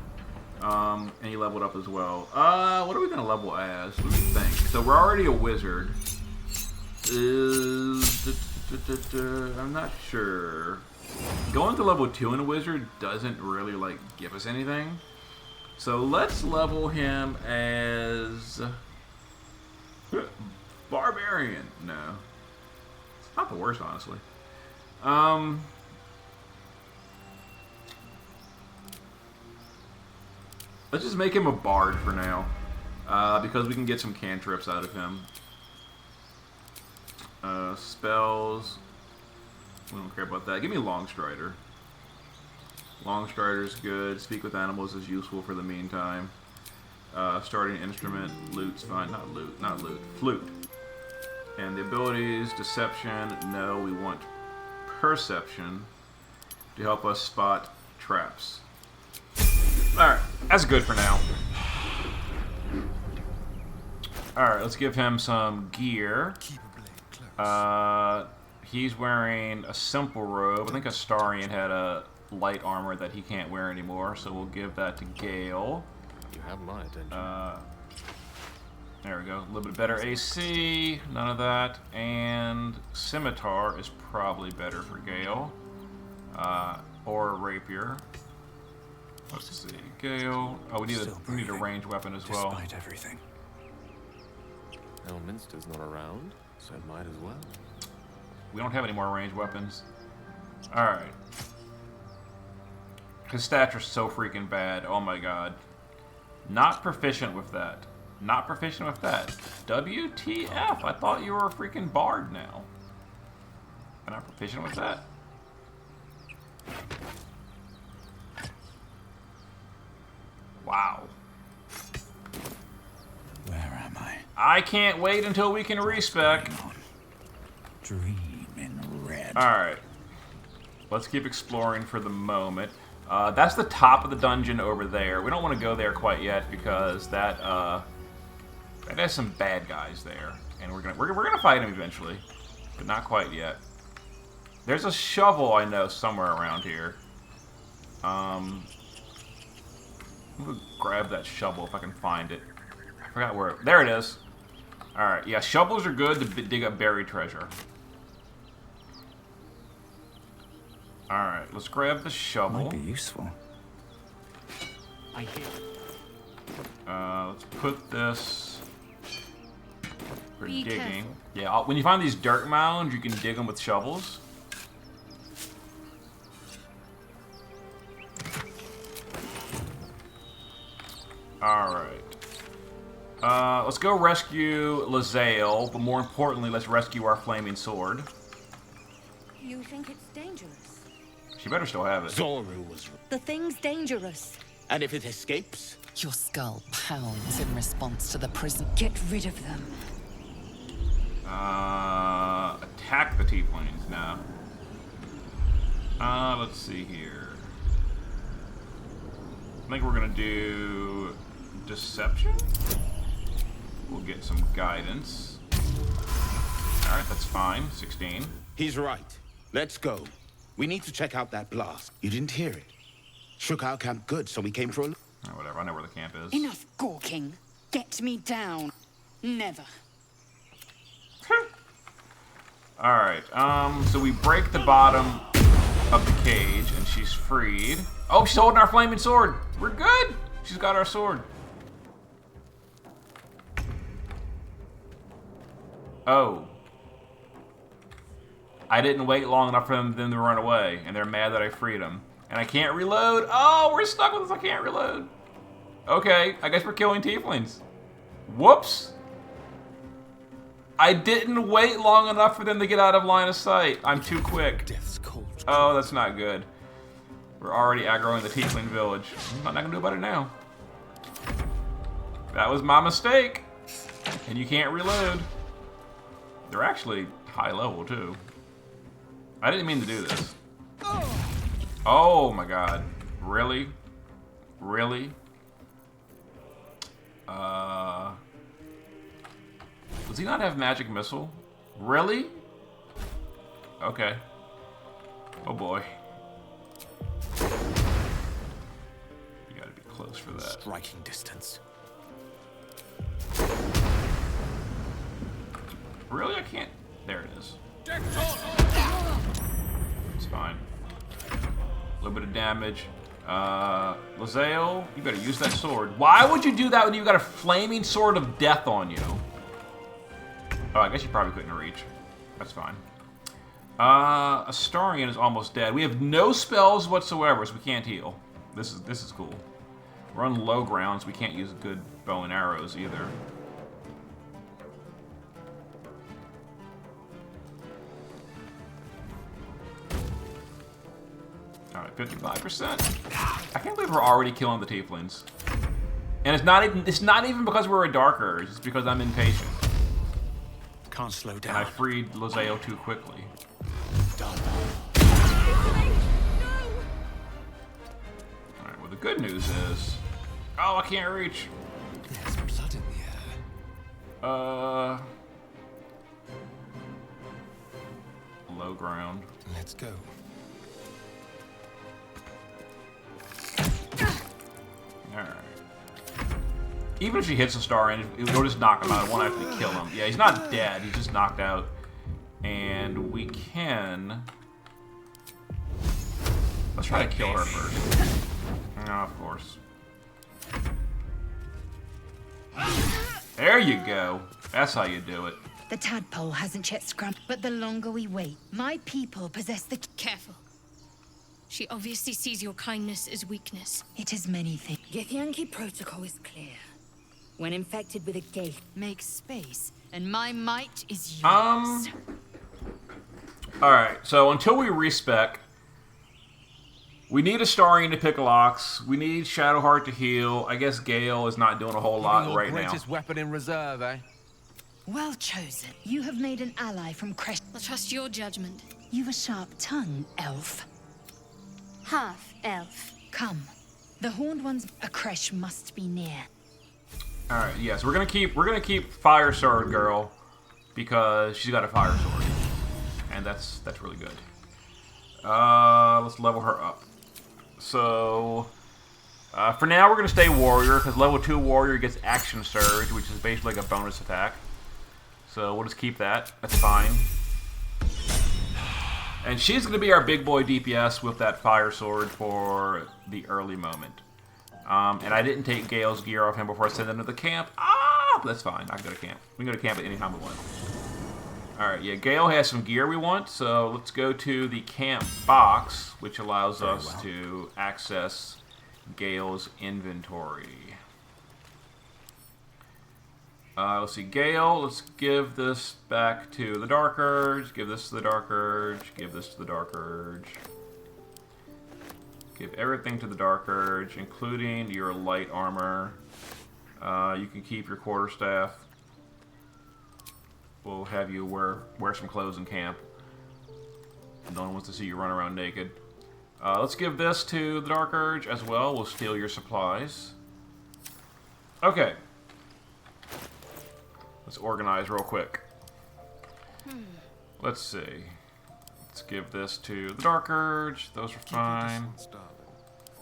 And he leveled up as well. What are we gonna level as? What do you think? So we're already a wizard. I'm not sure. Going to level 2 in a wizard doesn't really like give us anything. So let's level him as barbarian. No, it's not the worst, honestly. Let's just make him a bard for now, because we can get some cantrips out of him. Spells. We don't care about that. Give me Longstrider. Longstrider's good. Speak with animals is useful for the meantime. Starting instrument. Lute's fine. Not lute. Flute. And the abilities, deception. No, we want perception to help us spot traps. Alright, that's good for now. Alright, let's give him some gear. He's wearing a simple robe. I think Astarion had a light armor that he can't wear anymore, so we'll give that to Gale.
You have my attention.
There we go. A little bit better AC. None of that. And Scimitar is probably better for Gale. Or a Rapier. Let's see. Gale. Oh, we need a ranged weapon as well.
Despite everything.
Elminster's not around, so might as well.
We don't have any more ranged weapons. Alright. His stats are so freaking bad. Oh my god. Not proficient with that. Not proficient with that. WTF? I thought you were a freaking bard now. Am I not proficient with that? Wow.
Where am I?
I can't wait until we can respec.
Hang on. Dream in red.
Alright. Let's keep exploring for the moment. That's the top of the dungeon over there. We don't want to go there quite yet because that has some bad guys there, and we're gonna fight him eventually, but not quite yet. There's a shovel I know somewhere around here. I'm gonna grab that shovel if I can find it. I forgot where. There it is. All right, yeah, shovels are good to dig up buried treasure. All right, let's grab the shovel.
Might be useful.
I hear.
Let's put this for
Be
digging.
careful.
Yeah, when you find these dirt mounds, you can dig them with shovels. Alright. Let's go rescue Lae'zel, but more importantly, let's rescue our flaming sword.
You think it's dangerous?
She better still have it.
Zoru was...
The thing's dangerous.
And if it escapes?
Your skull pounds in response to the prison.
Get rid of them.
Attack the tieflings now. Let's see here. I think we're gonna do deception. We'll get some guidance. Alright, that's fine. 16.
He's right. Let's go. We need to check out that blast. You didn't hear it. Shook our camp good, so we came for a look.
Oh, whatever, I know where the camp is.
Enough gawking. Get me down. Never.
Alright, so we break the bottom of the cage, and she's freed. Oh, she's holding our flaming sword! We're good! She's got our sword. Oh. I didn't wait long enough for them to run away, and they're mad that I freed them. And I can't reload. Oh, we're stuck with this. I can't reload. Okay, I guess we're killing tieflings. Whoops. I didn't wait long enough for them to get out of line of sight. I'm too quick. Oh, that's not good. We're already aggroing the tiefling village. I'm not gonna do about it now. That was my mistake. And you can't reload. They're actually high level, too. I didn't mean to do this. Oh my god. Really? Really? Does he not have magic missile? Really? Okay. Oh boy. You gotta be close for that.
Striking distance.
Really? I can't. There it is. It's fine. A little bit of damage. Lae'zel, you better use that sword. Why would you do that when you got a flaming sword of death on you? Oh, I guess you probably couldn't reach. That's fine. Astarion is almost dead. We have no spells whatsoever, so we can't heal. This is cool. We're on low grounds. We can't use good bow and arrows either. Alright, 55%. I can't believe we're already killing the tieflings. And it's not even because we're a Dark Urge, it's because I'm impatient.
Can't slow down.
And I freed Lae'zel too quickly. Alright, well the good news is... Oh, I can't reach!
There's blood in the air.
Low ground.
Let's go.
Alright. Even if she hits a star and it'll just knock him out, it won't actually kill him. Yeah, he's not dead, he's just knocked out. And we can... Let's try to kill her first. No, of course. There you go. That's how you do it.
The tadpole hasn't yet scrambled, but the longer we wait, my people possess the...
Careful. She obviously sees your kindness as weakness.
It is many things.
Githyanki protocol is clear. When infected with a gate,
Make space, and my might is yours.
Alright, so until we respec, we need Astarion to pick locks. We need Shadowheart to heal. I guess Gale is not doing a whole lot right now.
Greatest weapon in reserve, eh?
Well chosen. You have made an ally from Kresh.
I'll trust your judgment.
You've a sharp tongue, elf.
half-elf.
Come. The Horned One's a Kresh must be near.
Alright, yes, we're gonna keep Fire Sword Girl because she's got a fire sword. And that's really good. Let's level her up. So for now we're gonna stay warrior because level 2 warrior gets action surge, which is basically like a bonus attack. So we'll just keep that. That's fine. And she's gonna be our big boy DPS with that fire sword for the early moment. And I didn't take Gale's gear off him before I sent him to the camp. But that's fine. I can go to camp. We can go to camp at any time we want. Alright, yeah, Gale has some gear we want, so let's go to the camp box, which allows us to access Gale's inventory. Let's see, Gale. Let's give this back to the Dark Urge. Give this to the Dark Urge. Give this to the Dark Urge. Give everything to the Dark Urge, including your light armor. You can keep your quarterstaff. We'll have you wear some clothes in camp. No one wants to see you run around naked. Let's give this to the Dark Urge as well. We'll steal your supplies. Okay. Let's organize real quick. Let's see. Let's give this to the Dark Urge. Those are fine.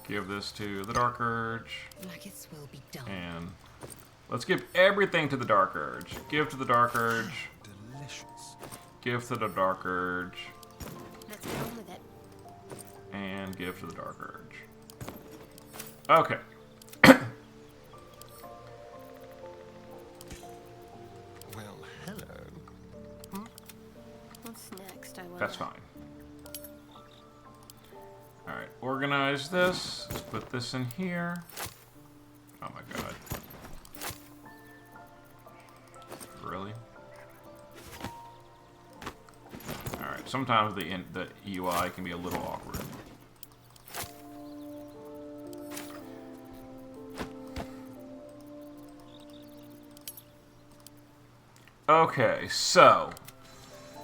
Give this to the Dark Urge.
Nuggets will be done.
And let's give everything to the Dark Urge. Give to the Dark Urge.
Delicious.
Give to the Dark Urge.
Let's get on with it.
And give to the Dark Urge. Okay.
Well, hello.
What's next, I wonder?
That's fine. Alright, organize this. Let's put this in here. Oh my god. Really? Alright, sometimes the UI can be a little awkward. Okay, so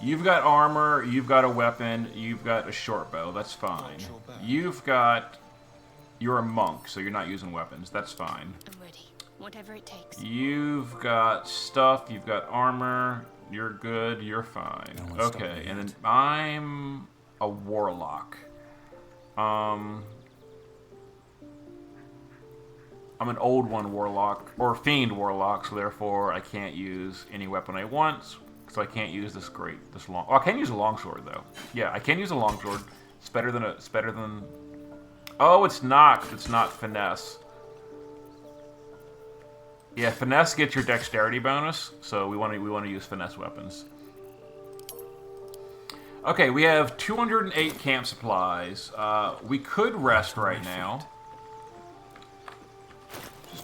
you've got armor, you've got a weapon, you've got a short bow, that's fine. You're a monk, so you're not using weapons, that's fine.
I'm ready. Whatever it takes.
You've got stuff, you've got armor, you're good, you're fine. Okay, and then I'm a warlock. I'm an old one warlock, or fiend warlock, so therefore I can't use any weapon I want. So I can't use this long. Oh, I can use a longsword though. Yeah, I can use a longsword. It's better than. Oh, it's not. It's not finesse. Yeah, finesse gets your dexterity bonus, so we want to use finesse weapons. Okay, we have 208 camp supplies. We could rest right now.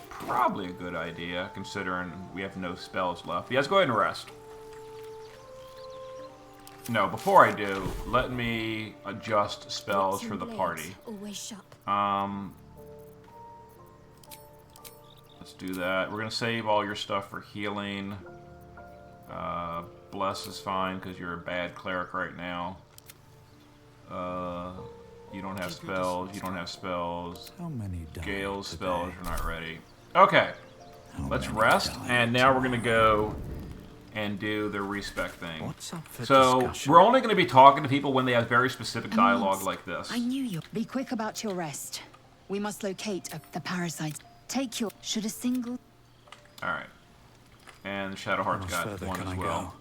Probably a good idea, considering we have no spells left. Yeah, let's go ahead and rest. No, before I do, let me adjust spells for the party.
Always sharp.
Let's do that. We're gonna save all your stuff for healing. Bless is fine because you're a bad cleric right now. You don't have spells. You don't have spells.
How many
Gale's spells are not ready. Okay, let's rest, and now we're gonna go and do the respec thing.
What's up for
so
discussion?
we're only gonna be talking to people when they have very specific dialogue like this.
I knew you. Be quick about your rest. We must locate the parasites. Take your. Should a single.
All right, and Shadowheart's got
further
one
can
as
I
well.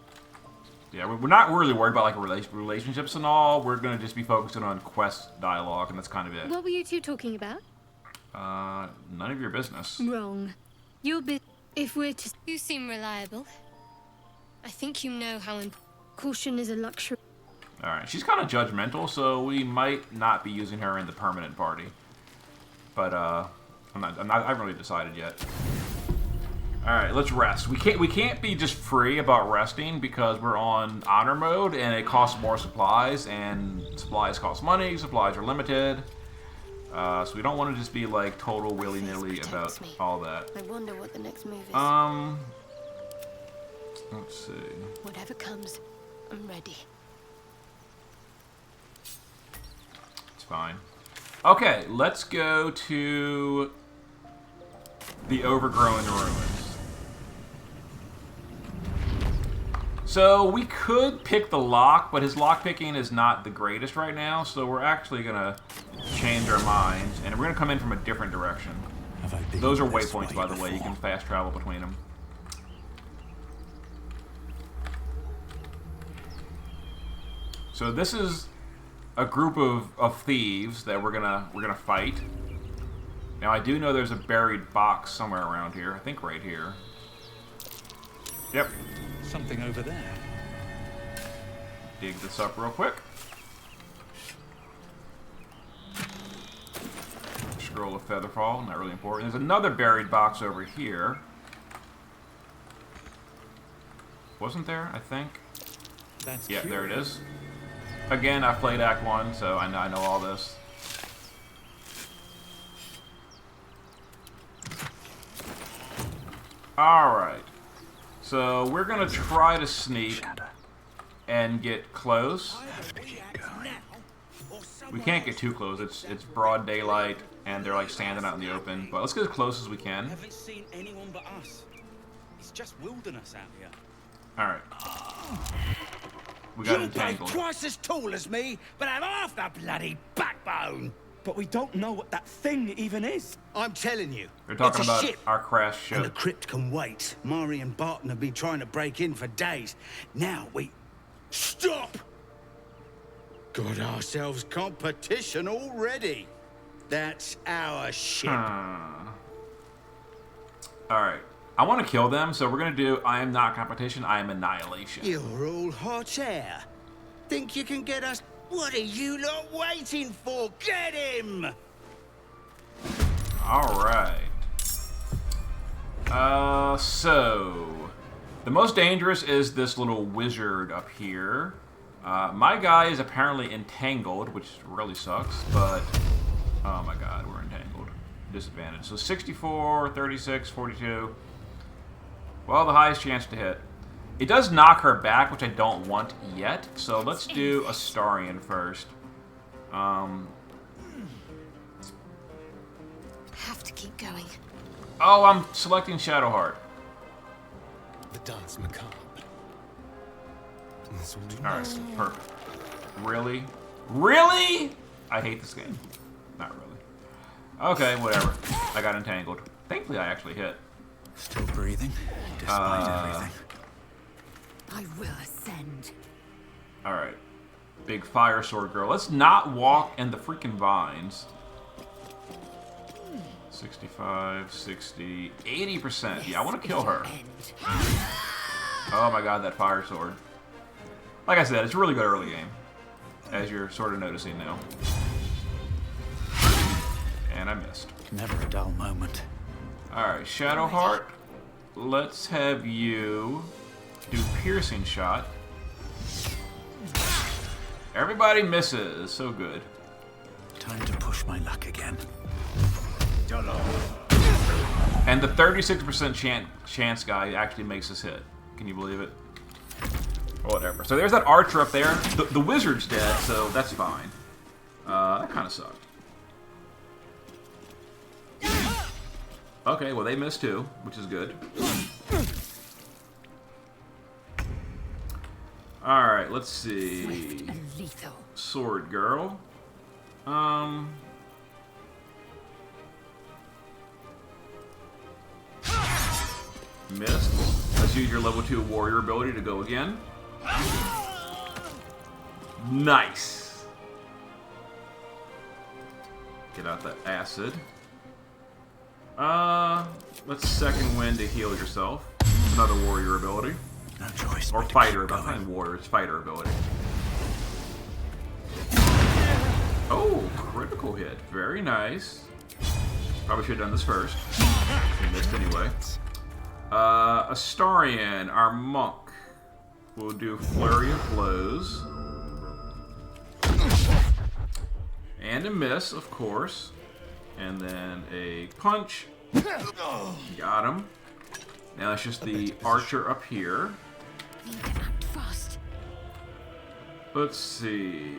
go?
Yeah, we're not really worried about like relationships and all. We're gonna just be focusing on quest dialogue, and that's kind of it.
What were you two talking about?
None of your business.
Wrong. You're if we're to... You seem reliable. I think you know how caution is a luxury.
Alright, she's kind of judgmental, so we might not be using her in the permanent party. But, I haven't really decided yet. Alright, let's rest. We can't be just free about resting because we're on honor mode and it costs more supplies, and supplies cost money, supplies are limited. So we don't want to just be like total willy-nilly about all that.
I wonder what the next move is.
Let's see.
Whatever comes, I'm ready.
It's fine. Okay, let's go to the Overgrown Ruins. So we could pick the lock, but his lock picking is not the greatest right now, so we're actually gonna change our minds, and we're gonna come in from a different direction. Those are waypoints, by the way. You can fast travel between them. So this is a group of thieves that we're gonna fight. Now I do know there's a buried box somewhere around here. I think right here. Yep.
Something over there.
Dig this up real quick. Scroll of Featherfall, not really important. There's another buried box over here. Wasn't there, I think?
That's
Yeah,
cute.
there it is. Again, I've played Act 1, so I know all this. Alright. So we're gonna try to sneak and get close. We can't get too close. It's broad daylight and they're like standing out in the open. But let's get as close as we can.
Haven't seen anyone but us. It's just wilderness out here.
Alright. We got
You both
entangled.
twice as tall as me, but have half the bloody backbone. But we don't know what that thing even is. I'm telling you.
They're talking
it's a
about
ship.
our crash
And the
ship.
crypt can wait. Mari and Barton have been trying to break in for days. Now we... Stop! Got ourselves competition already. That's our ship.
Alright. I want to kill them, so we're going to do I am not competition, I am annihilation.
You're all hot air. Think you can get us... What are you lot waiting for? Get him!
Alright. So... The most dangerous is this little wizard up here. My guy is apparently entangled, which really sucks, but... Oh my god, we're entangled. Disadvantage. So 64, 36, 42. Well, the highest chance to hit. It does knock her back, which I don't want yet. So let's do Astarion first.
Have to keep going.
Oh, I'm selecting Shadowheart.
The dance macabre. This will do
Alright, perfect. Really? Really? I hate this game. Not really. Okay, whatever. I got entangled. Thankfully, I actually hit.
Still breathing, despite everything.
I will ascend.
Alright. Big fire sword girl. Let's not walk in the freaking vines. 65, 60, 80%. Yeah, I want to kill her. Oh my god, that fire sword. Like I said, it's a really good early game. As you're sort of noticing now. And I missed.
Never a dull moment.
Alright, Shadowheart. Let's have you do piercing shot. Everybody misses. So good.
Time to push my luck again.
And the 36% chance guy actually makes us hit. Can you believe it? Or whatever. So there's that archer up there. The wizard's dead, so that's fine. That kind of sucked. Okay, well they missed too, which is good. Alright, let's see.
Swift and lethal.
Sword girl. Missed. Let's use your level 2 warrior ability to go again. Nice. Get out that acid. Let's second wind to heal yourself. Another warrior ability.
No choice.
Or fighter ability. Not warrior, it's fighter ability. Oh, critical hit. Very nice. Probably should have done this first. We missed anyway. Astarion, our monk, will do Flurry of Blows. And a miss, of course. And then a punch. Got him. Now it's just the archer up here.
Need to act fast.
Let's see.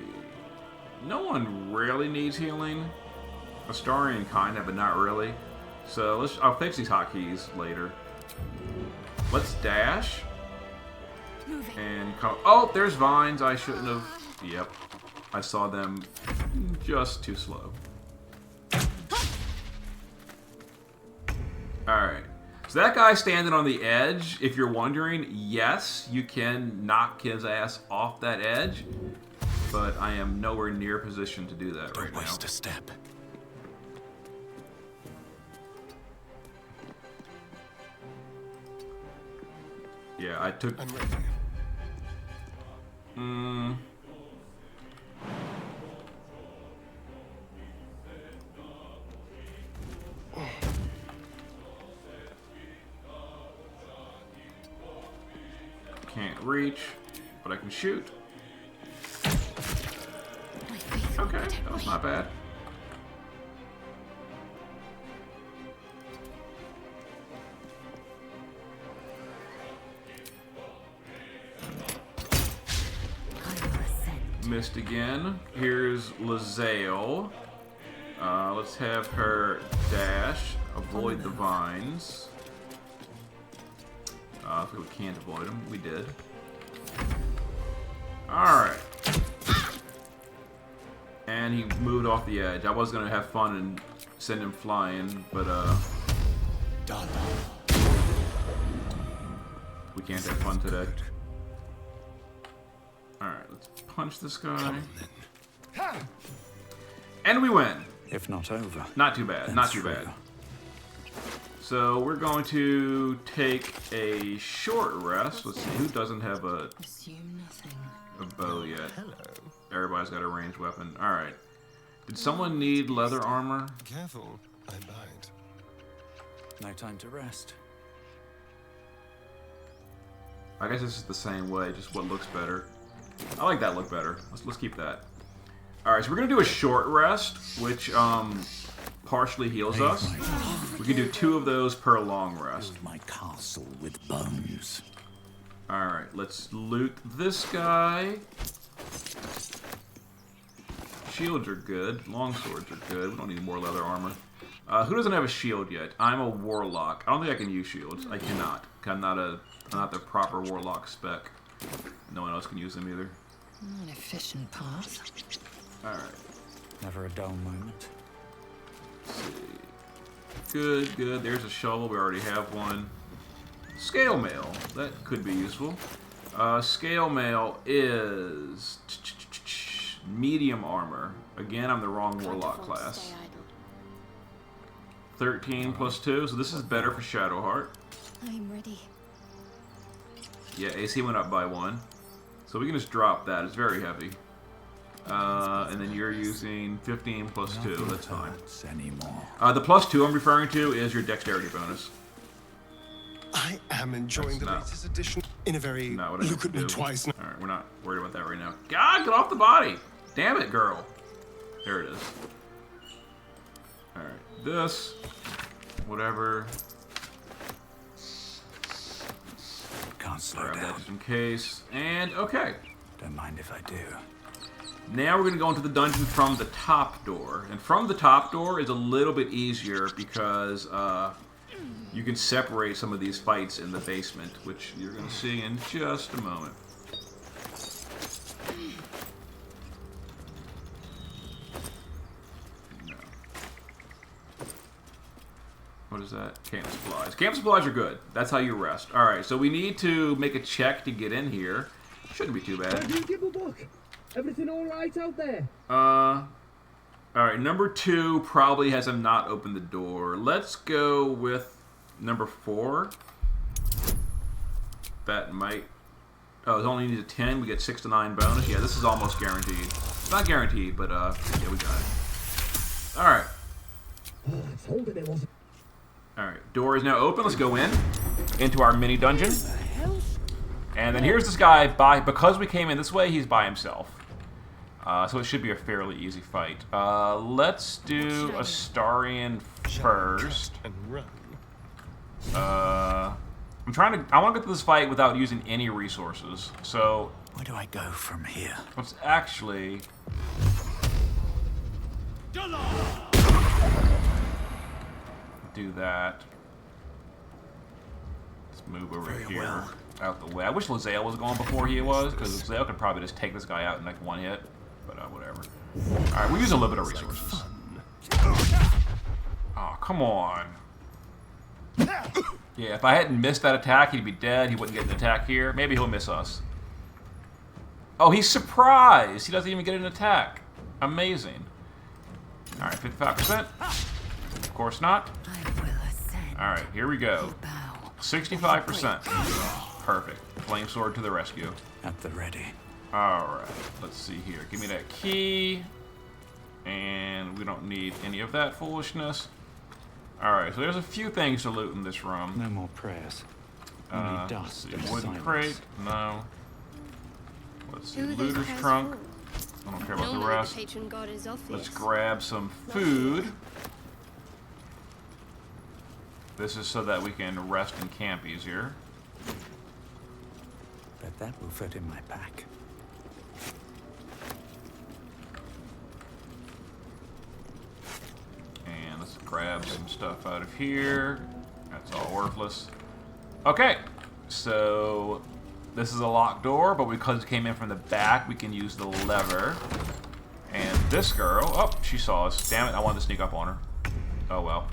No one really needs healing. Astarion kind of, but not really. So I'll fix these hotkeys later. Let's dash.
Moving.
And come. Oh, there's vines. I shouldn't have. Yep. I saw them just too slow. Alright. So that guy standing on the edge, if you're wondering, yes, you can knock his ass off that edge. But I am nowhere near position to do that right now.
Don't waste a step.
Yeah, I took...
I'm ready.
reach, but I can shoot. Okay, that was not bad. Missed again. Here's Lae'zel. Let's have her dash. Avoid the vines. If we can't avoid them, we did. Alright. And he moved off the edge. I was gonna have fun and send him flying, but
Done.
we can't have fun today. Alright, let's punch this guy. And we win.
If not over.
Not too bad, not too bad. So we're going to take a short rest. Let's see, who doesn't have a bow yet?
Hello.
Everybody's got a ranged weapon. Alright. Did someone need leather armor?
Careful, I bite.
No time to rest.
I guess this is the same way, just what looks better. I like that look better. Let's keep that. Alright, so we're gonna do a short rest, which partially heals us. We can do 2 of those per long rest.
My castle with bones.
Alright, let's loot this guy. Shields are good. Long swords are good. We don't need more leather armor. Who doesn't have a shield yet? I'm a warlock. I don't think I can use shields. I cannot. I'm not the proper warlock spec. No one else can use them either.
An efficient path.
Alright.
Never a dull moment.
Let's see. Good, good. There's a shovel. We already have one. Scale mail. That could be useful. Scale mail is medium armor. Again, I'm the wrong warlock class. 13 plus 2, so this is better for Shadowheart.
I'm ready.
Yeah, AC went up by 1. So we can just drop that. It's very heavy. And then you're using 15 plus 2. That's fine. The plus 2 I'm referring to is your dexterity bonus.
I am enjoying the latest edition in a very look at me twice.
Alright, we're not worried about that right now. God, get off the body! Damn it, girl. There it is. Alright, this. Whatever.
Can't slow
Grab
down.
that just in case. And, okay.
Don't mind if I do.
Now we're going to go into the dungeon from the top door. And from the top door is a little bit easier because you can separate some of these fights in the basement, which you're going to see in just a moment. No. What is that? Camp supplies. Camp supplies are good. That's how you rest. Alright, so we need to make a check to get in here. Shouldn't be too bad.
Everything all right out there?
Alright, number 2 probably has him not opened the door. Let's go with number 4. That might... Oh, it only needs a 10. We get 6 to 9 bonus. Yeah, this is almost guaranteed. It's not guaranteed, but yeah, we got it. Alright.
Oh, I told him it wasn't.
Alright, door is now open. Let's go into our mini dungeon. And then here's this guy, because we came in this way, he's by himself. So it should be a fairly easy fight. Let's do Astarion first. I want to get to this fight without using any resources. So
where do I go from here?
Let's actually do that. Let's move over here. Out the way. I wish Lae'zel was going before he was, because Lae'zel could probably just take this guy out in like 1 hit. But whatever. Alright, we're using a little bit of resources. Oh, come on. Yeah, if I hadn't missed that attack, he'd be dead. He wouldn't get an attack here. Maybe he'll miss us. Oh, he's surprised. He doesn't even get an attack. Amazing. Alright, 55%. Of course not. Alright, here we go. 65%. Perfect. Flame sword to the rescue.
At the ready.
Alright, let's see here. Give me that key. And we don't need any of that foolishness. Alright, so there's a few things to loot in this room.
No more prayers. Only dust
Let's see,
and
wooden
silence.
crate? No. Let's see,
Who are those
looter's
guys
trunk.
for?
I don't care about the
Normally
rest.
the patron god is obvious.
Let's grab some food. This is so that we can rest and camp easier.
But that will fit in my pack.
And let's grab some stuff out of here. That's all worthless. Okay, so this is a locked door, but because it came in from the back, we can use the lever. And this girl, oh, she saw us. Damn it, I wanted to sneak up on her. Oh well.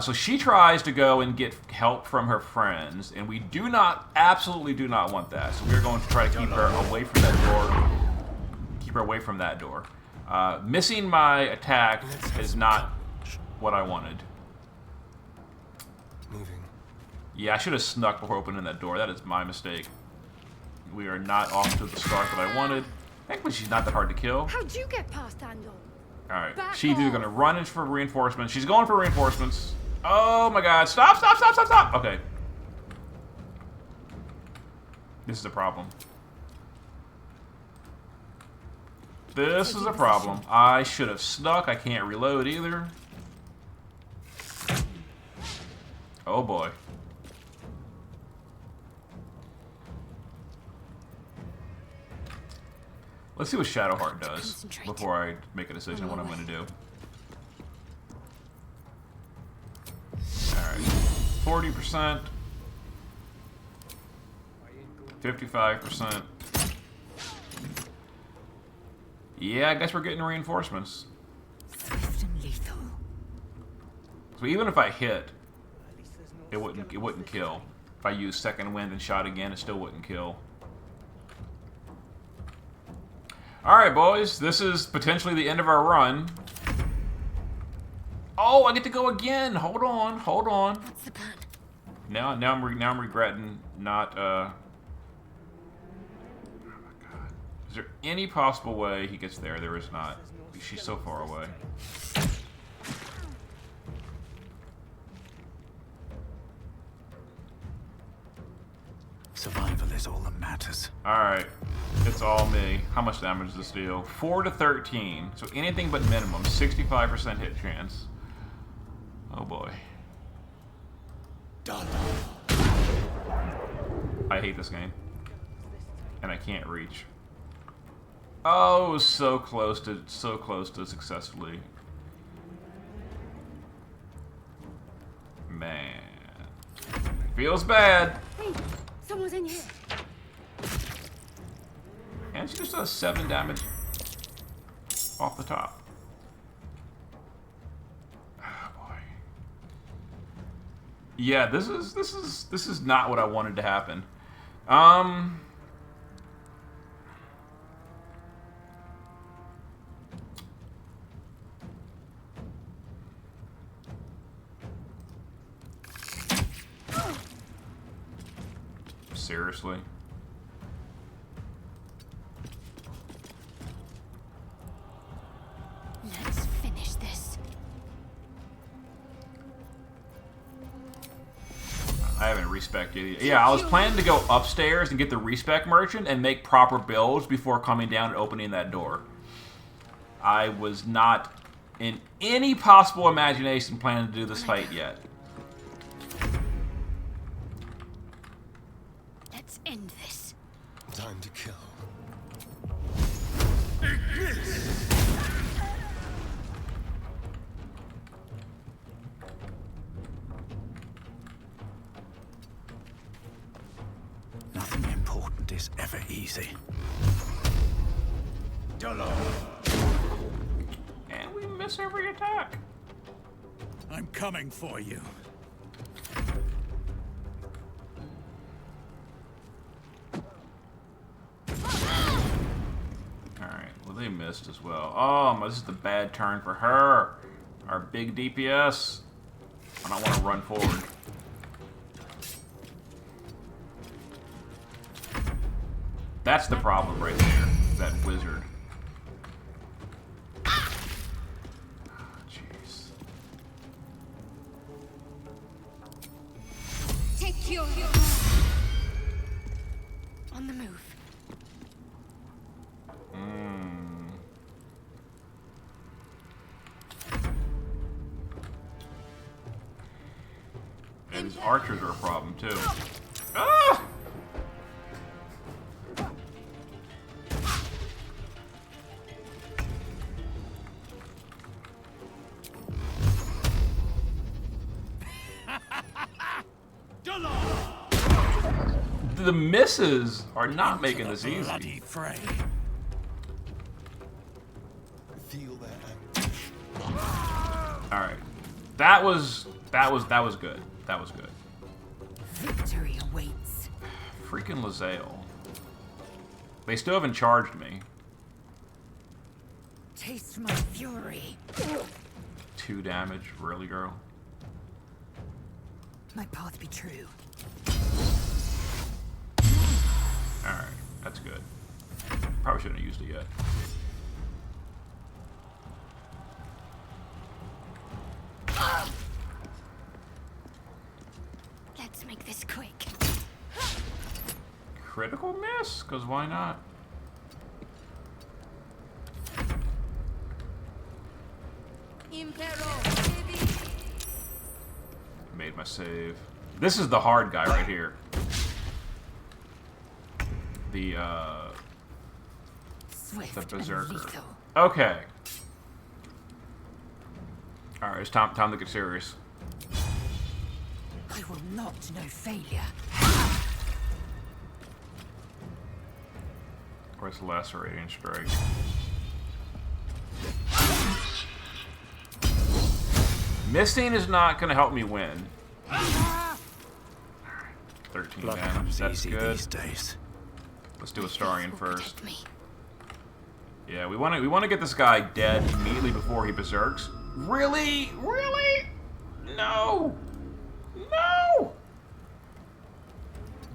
So she tries to go and get help from her friends, and we do not, absolutely do not want that. So we're going to try to keep her away from that door. Keep her away from that door. Missing my attack is not what I wanted.
Moving.
Yeah, I should have snuck before opening that door. That is my mistake. We are not off to the start that I wanted. Thankfully, she's not that hard to kill.
How'd you get past Andor?
Alright,
Back
she's either
off.
going to run in for reinforcements. She's going for reinforcements. Oh my god, stop, stop, stop, stop, stop! Okay. This is a problem. This is a problem. I should have snuck. I can't reload either. Oh boy. Let's see what Shadowheart does before I make a decision on what I'm going to do. Alright. 40%. 55%. Yeah, I guess we're getting reinforcements.
Swift and lethal.
So even if I hit, it wouldn't kill. If I use second wind and shot again, it still wouldn't kill. Alright, boys. This is potentially the end of our run. Oh, I get to go again. Hold on. Hold on.
What's the plan?
Now I'm regretting not, Oh my god. Is there any possible way he gets there? There is not. She's so far away.
Survival is all that matters.
Alright. It's all me. How much damage does this deal? 4 to 13. So anything but minimum. 65% hit chance. Oh boy. I hate this game. And I can't reach. Oh, it was so close to successfully. Man. Feels bad.
Hey, someone's in here.
And she just does 7 damage off the top. Oh boy. Yeah, this is not what I wanted to happen. Seriously?
Let's finish this.
I haven't respec'd it. Yeah, I was planning to go upstairs and get the respec merchant and make proper builds before coming down and opening that door. I was not in any possible imagination planning to do this fight yet.
Let's end this.
Time to kill.
Nothing important is ever easy.
And we miss every attack.
I'm coming for you.
Alright, well they missed as well. Oh, this is the bad turn for her. Our big DPS. I don't want to run forward. That's the problem right there. That wizard.
Take your
Yeah, these archers are a problem too. Ah! The misses are not making this easy. All right, that was good. That was good.
Victory awaits.
Freaking Lae'zel. They still haven't charged me.
Taste my fury.
2 damage, really, girl?
My path be true.
Alright, that's good. Probably shouldn't have used it yet.
Let's make this quick.
Critical miss? Because why not? Made my save. This is the hard guy right here. The berserker. Okay. All right, it's time to get serious.
I will not know failure.
Where's the lacerating strike? Missing is not going to help me win. 13 damage. That's good.
These days.
Let's do Astarion first. Yeah, we want to get this guy dead immediately before he berserks. Really? Really? No. No. All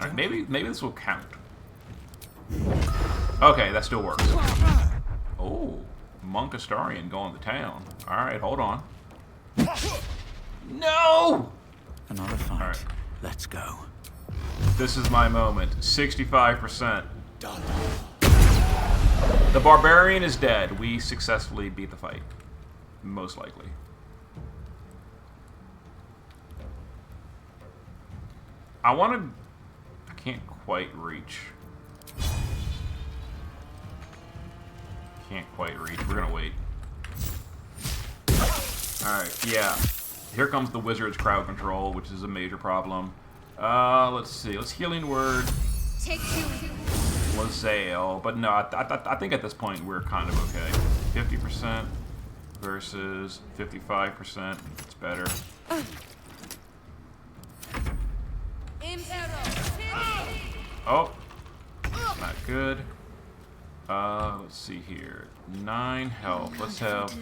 right, maybe this will count. Okay, that still works. Oh, Monk Astarion going to town. All right, hold on. No!
Another fight.
All right.
Let's go.
This is my moment. 65%. The barbarian is dead. We successfully beat the fight. Most likely. I can't quite reach. Can't quite reach. We're gonna wait. Alright, yeah. Here comes the wizard's crowd control, which is a major problem. Let's see. Let's healing word.
Take 2.
Lae'zel, but no, I think at this point we're kind of okay. 50% versus 55%. It's better. Oh, not good. Let's see here. 9 health. Let's have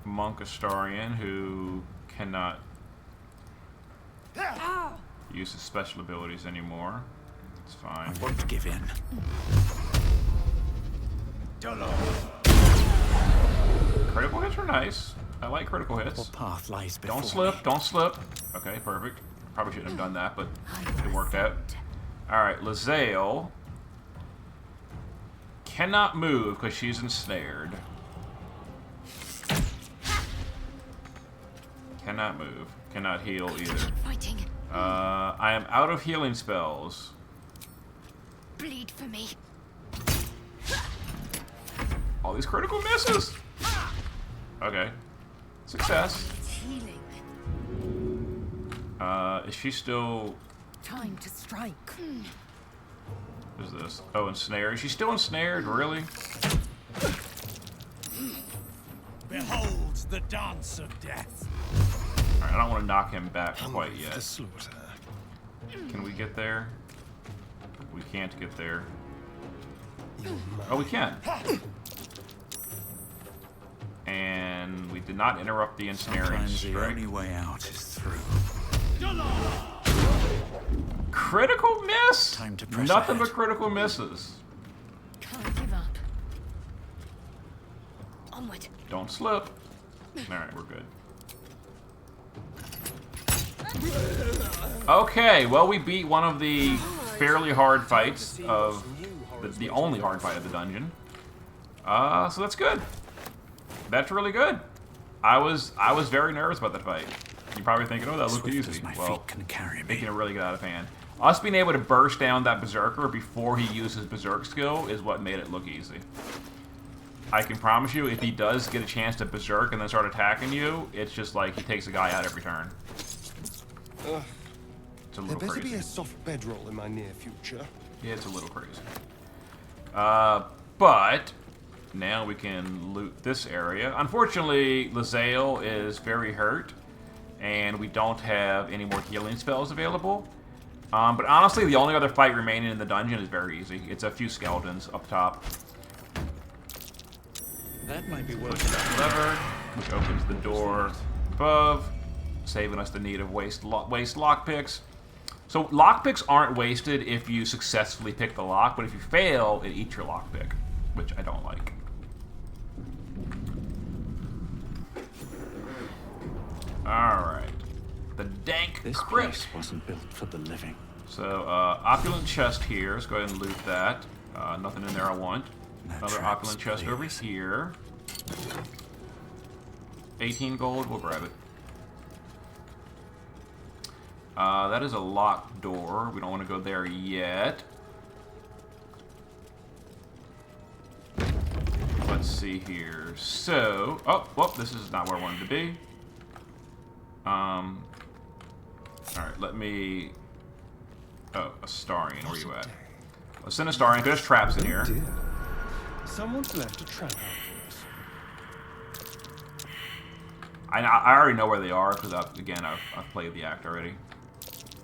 Monk Astarion, who cannot use his special abilities anymore. It's fine.
I won't give in.
Critical hits are nice. I like critical hits.
What path lies before
Don't slip,
me?
don't slip. Okay, perfect. Probably shouldn't have done that, but it worked out. Alright, Lae'zel cannot move because she's ensnared. Cannot move. Cannot heal either. I am out of healing spells.
Bleed for me.
All these critical misses. Okay. Success. Is she still...
Time to strike.
What is this? Oh, ensnared. Is she still ensnared? Really?
Behold the dance of death.
Alright, I don't want to knock him back quite yet. Can we get there? We can't get there. Oh, we can. And we did not interrupt the ensnaring
Sometimes
strike.
the only way out is through.
Critical miss?
Time to press
Nothing
ahead.
but critical misses.
Can't give up. Onward.
Don't slip. Alright, we're good. Okay, well, we beat one of the fairly hard fights of the only hard fight of the dungeon. So that's good. That's really good. I was very nervous about that fight. You're probably thinking, oh, that looked
Swift
easy.
as my
Well,
feet can carry me.
making it really get out of hand. Us being able to burst down that berserker before he used his berserk skill is what made it look easy. I can promise you, if he does get a chance to berserk and then start attacking you, it's just like he takes a guy out every turn. It's a
There
little
better
crazy.
be a soft bedroll in my near future.
Yeah, it's a little crazy. But now we can loot this area. Unfortunately, Lae'zel is very hurt, and we don't have any more healing spells available. But honestly, the only other fight remaining in the dungeon is very easy. It's a few skeletons up top.
That might be worth
Push that lever, which opens the door above, saving us the need of waste lockpicks. So lockpicks aren't wasted if you successfully pick the lock, but if you fail, it eats your lockpick, which I don't like. Alright. The dank
This
crypt.
place wasn't built for the living.
So, opulent chest here. Let's go ahead and loot that. Nothing in there I want. Another opulent chest over here. 18 gold, we'll grab it. That is a locked door. We don't want to go there yet. Let's see here. So, oh, well, this is not where I wanted to be. Alright, let me... Oh, Astarion, where you at? Let's send Astarion, there's traps in here.
Someone's left a trap out for us.
I already know where they are, because, again, I've played the act already.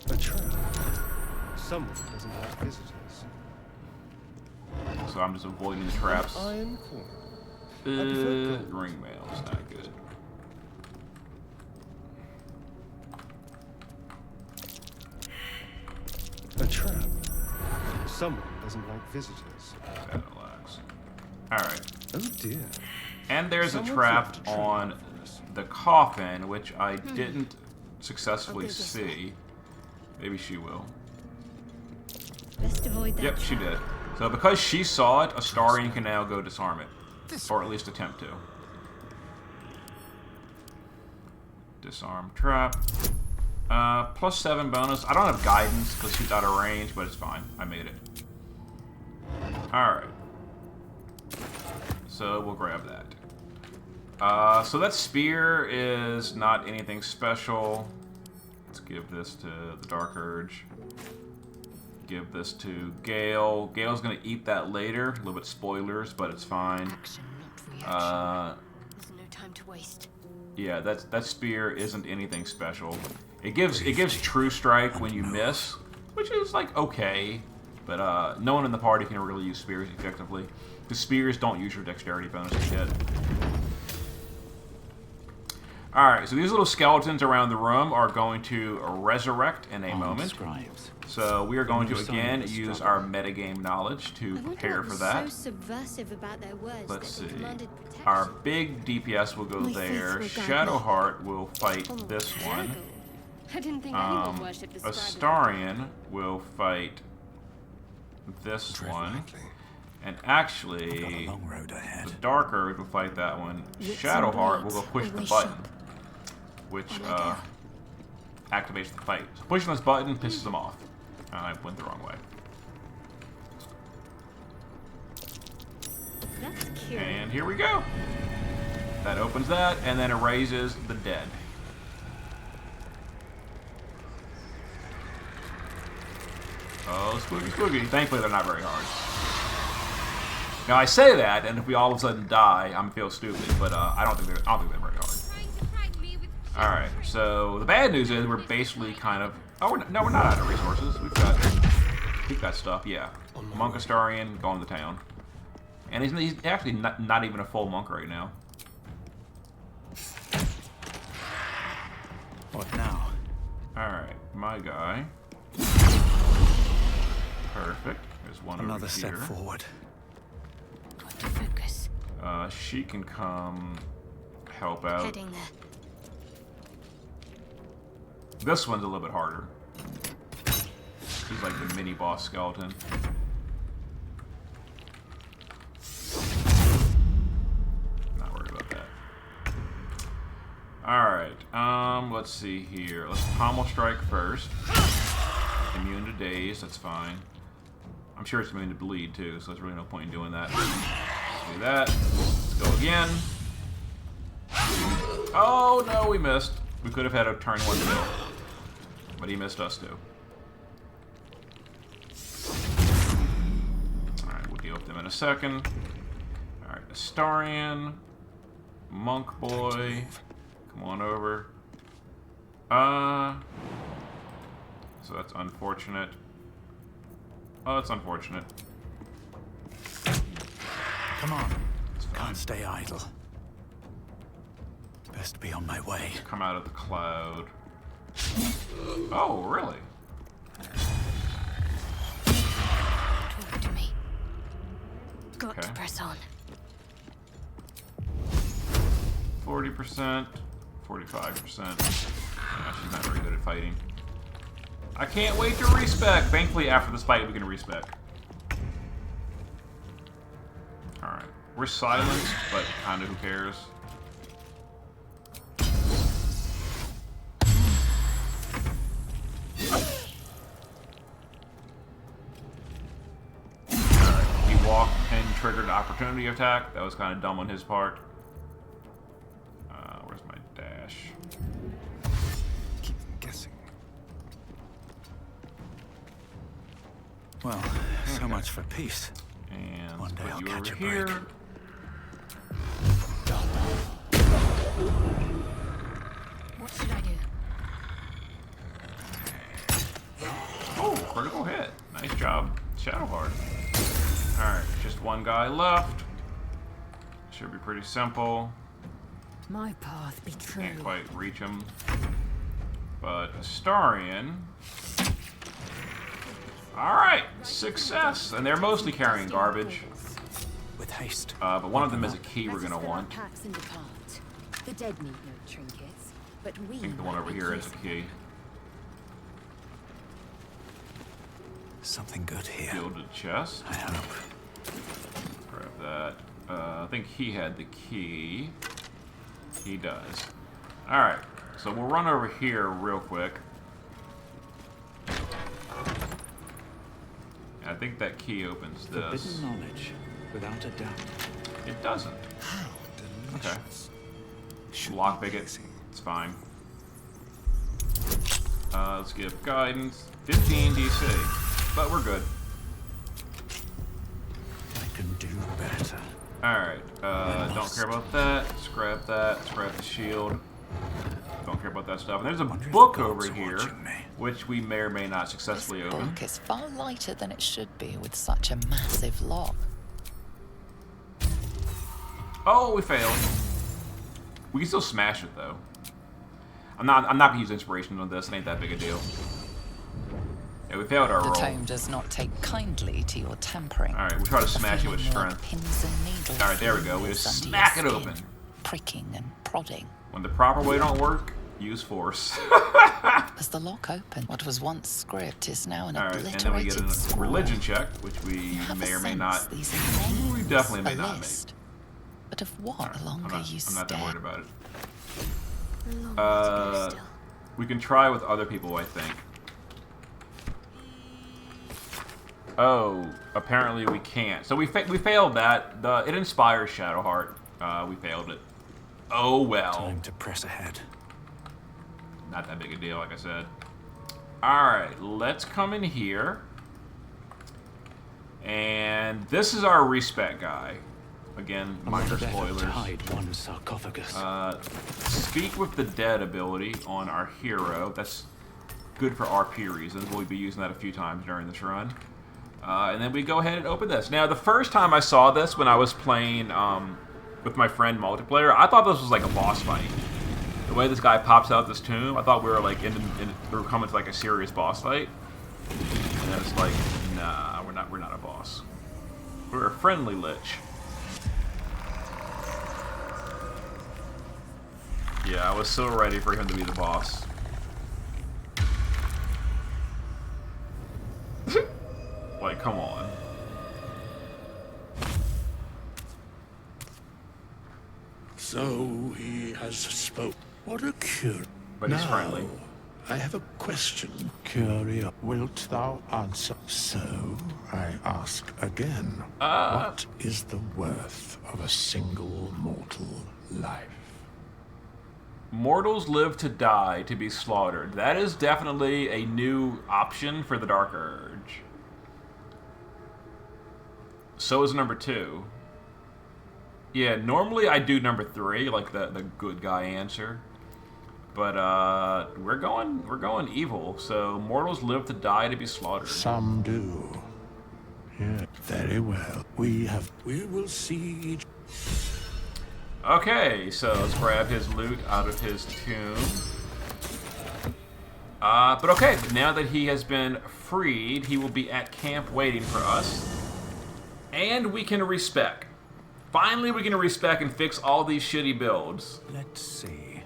A trap? Someone doesn't like visitors.
So I'm just avoiding the traps.
Iron core.
Ring mail is not good.
A trap. Someone doesn't like visitors.
Relax. Alright.
Oh dear.
And there's
Someone's
a trap
left a trap
on the coffin, which I didn't successfully see. Maybe she will.
Best avoid that.
Yep, she did. So because she saw it, Astarion can now go disarm it. Or at least attempt to. Disarm trap. +7 bonus. I don't have guidance because she's out of range, but it's fine. I made it. Alright. So we'll grab that. So that spear is not anything special. Let's give this to the Dark Urge. Give this to Gale. Gale's gonna eat that later. A little bit spoilers, but it's fine.
Action, not reaction. There's no time to waste.
Yeah, that spear isn't anything special. It gives True Strike when you miss, which is like okay, but no one in the party can really use spears effectively. The spears don't use your dexterity bonus to hit. Alright, so these little skeletons around the room are going to resurrect in a moment. So we are going to again use our metagame knowledge to prepare for that.
So subversive about their words.
Let's see. Our big DPS will go there. Shadowheart will fight this one.
I didn't think anyone worshipped the
Astarion will fight this one. And actually, the Dark Urge will fight that one. Shadowheart will go push the button, which activates the fight. So pushing this button pisses them off. I went the wrong way.
That's cute.
And here we go. That opens that, and then erases the dead. Oh, spooky, spooky. Thankfully, they're not very hard. Now, I say that, and if we all of a sudden die, I'm feel stupid, but I don't think they're very hard. Alright, so the bad news is we're basically kind of... Oh, no, we're not out of resources. We've got stuff, yeah. Monk Astarion going to town. And he's actually not even a full monk right now.
What now?
Alright, my guy. Perfect. There's one
Another
over
step
here.
forward.
Got to focus.
She can come help out.
Heading there.
This one's a little bit harder. He's like the mini boss skeleton. Not worried about that. Alright, let's see here. Let's pommel strike first. Immune to daze, that's fine. I'm sure it's immune to bleed too, so there's really no point in doing that. Let's do that. Let's go again. Oh no, we missed. We could have had a turn 1 kill. But he missed us too. Alright, we'll deal with them in a second. Alright, Astarion. Monk boy. Come on over. So that's unfortunate. Oh, that's unfortunate.
Come on. Can't stay idle. Best be on my way.
Come out of the cloud. Oh, really?
Talk to me. Got to press on.
40%, 45%. Yeah, she's not very good at fighting. I can't wait to respec. Thankfully, after this fight, we can respec. Alright. We're silenced, but kinda who cares? Alright. He walked and triggered an opportunity attack. That was kind of dumb on his part. Where's my dash?
Keep guessing. Well, so much for peace.
And
one day I'll
you
catch
over
a
here.
break.
What should I do?
Oh, critical hit. Nice job, Shadowheart. Alright, just one guy left. Should be pretty simple.
My path be true.
Can't quite reach him. But Astarion. Alright, success. And they're mostly carrying garbage.
With haste.
But one of them is a key we're gonna
Let us fill our
want.
packs and depart. The dead need no trinkets, but we
I think the one over here is a key.
Something good here.
Gilded chest.
I hope.
Grab that. I think he had the key. He does. Alright, so we'll run over here real quick. I think that key opens this.
Forbidden knowledge, without a doubt.
It doesn't. Okay. Lockpick it. It's fine. Let's give guidance. 15 DC. But we're good.
I can do better.
Alright. Don't care about that. Scrap that. Scrap the shield. Don't care about that stuff. And there's a book over here, which we may or may not successfully
This
open.
book is far lighter than it should be with such a massive lock.
Oh, we failed. We can still smash it though. I'm not gonna use inspiration on this. It ain't that big a deal. Yeah, we failed our
The
roll.
tome does not take kindly to your tampering.
All right, we'll try to smash it with
feeling like
strength.
Pins and needles.
All right, there we go. We just
under your
smack it
skin,
open.
Pricking and prodding.
When the proper way don't work, use force.
As the lock opened, what was once script is now an
All right, and then we get
obliterated
a
scroll.
religion check, which we may or may not.
These are names,
We definitely may
a
not
list. But of what
make.
longer you
I'm not that
stare?
worried about it. We can try with other people, I think. Oh, apparently we can't. So we failed that. It inspires Shadowheart. We failed it. Oh well.
Time to press ahead.
Not that big a deal, like I said. Alright, let's come in here. And this is our respec guy. Again, minor spoilers.
Hide one sarcophagus.
Speak with the Dead ability on our hero. That's good for RP reasons. We'll be using that a few times during this run. And then we go ahead and open this. Now, the first time I saw this when I was playing with my friend multiplayer, I thought this was like a boss fight. The way this guy pops out this tomb, I thought we were like we were coming to like a serious boss fight. And then it's like, nah, we're not a boss. We're a friendly lich. Yeah, I was so ready for him to be the boss. Like, come on.
So he has spoke. What a cure.
but he's friendly.
I have a question. Curious. Wilt thou answer? So, I ask again. What is the worth of a single mortal life?
Mortals live to die, to be slaughtered. That is definitely a new option for the Dark Urge. So is number 2. Yeah, normally I do number 3, like the good guy answer. But we're going evil. So mortals live to die, to be slaughtered.
Some do. Yeah, very well. We will see.
Okay, so let's grab his loot out of his tomb. But okay, now that he has been freed, he will be at camp waiting for us. And we can respec. Finally, we can respec and fix all these shitty builds.
Let's see.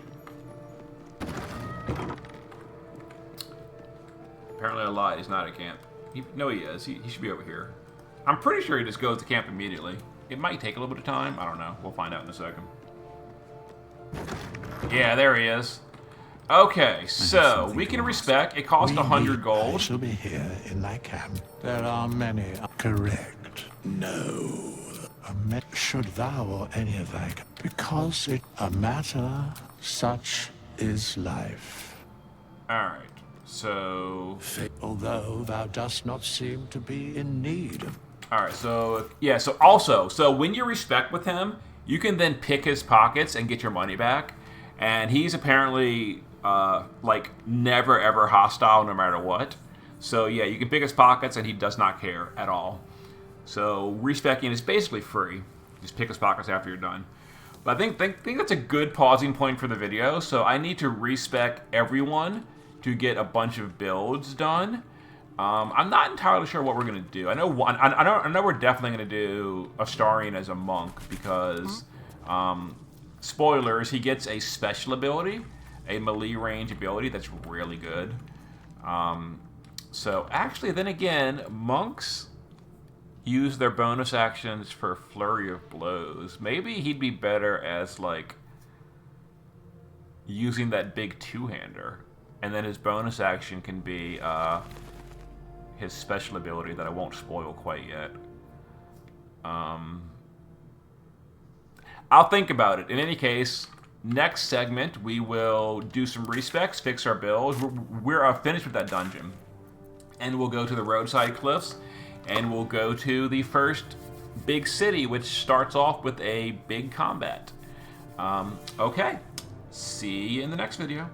Apparently I lied, he's not at camp. No, he is. He should be over here. I'm pretty sure he just goes to camp immediately. It might take a little bit of time. I don't know. We'll find out in a second. Yeah, there he is. Okay, so we can respec. It costs 100 gold.
I shall be here in thy camp. There are many. Correct. No. Should thou or any of thy... Because it a matter such is life.
Alright, so...
Although thou dost not seem to be in need of...
Alright, so... Yeah, so also, so when you respec with him, you can then pick his pockets and get your money back. And he's apparently, like, never ever hostile no matter what. So yeah, you can pick his pockets and he does not care at all. So respecing is basically free. Just pick his pockets after you're done. But I think that's a good pausing point for the video. So I need to respec everyone to get a bunch of builds done. I'm not entirely sure what we're gonna do. I know we're definitely gonna do Astarion as a monk because, spoilers, he gets a special ability, a melee range ability that's really good. So actually, then again, monks use their bonus actions for flurry of blows. Maybe he'd be better as like using that big two-hander, and then his bonus action can be his special ability that I won't spoil quite yet. I'll think about it. In any case, next segment we will do some respecs, fix our builds. We're finished with that dungeon, and we'll go to the roadside cliffs. And we'll go to the first big city, which starts off with a big combat. Okay, see you in the next video.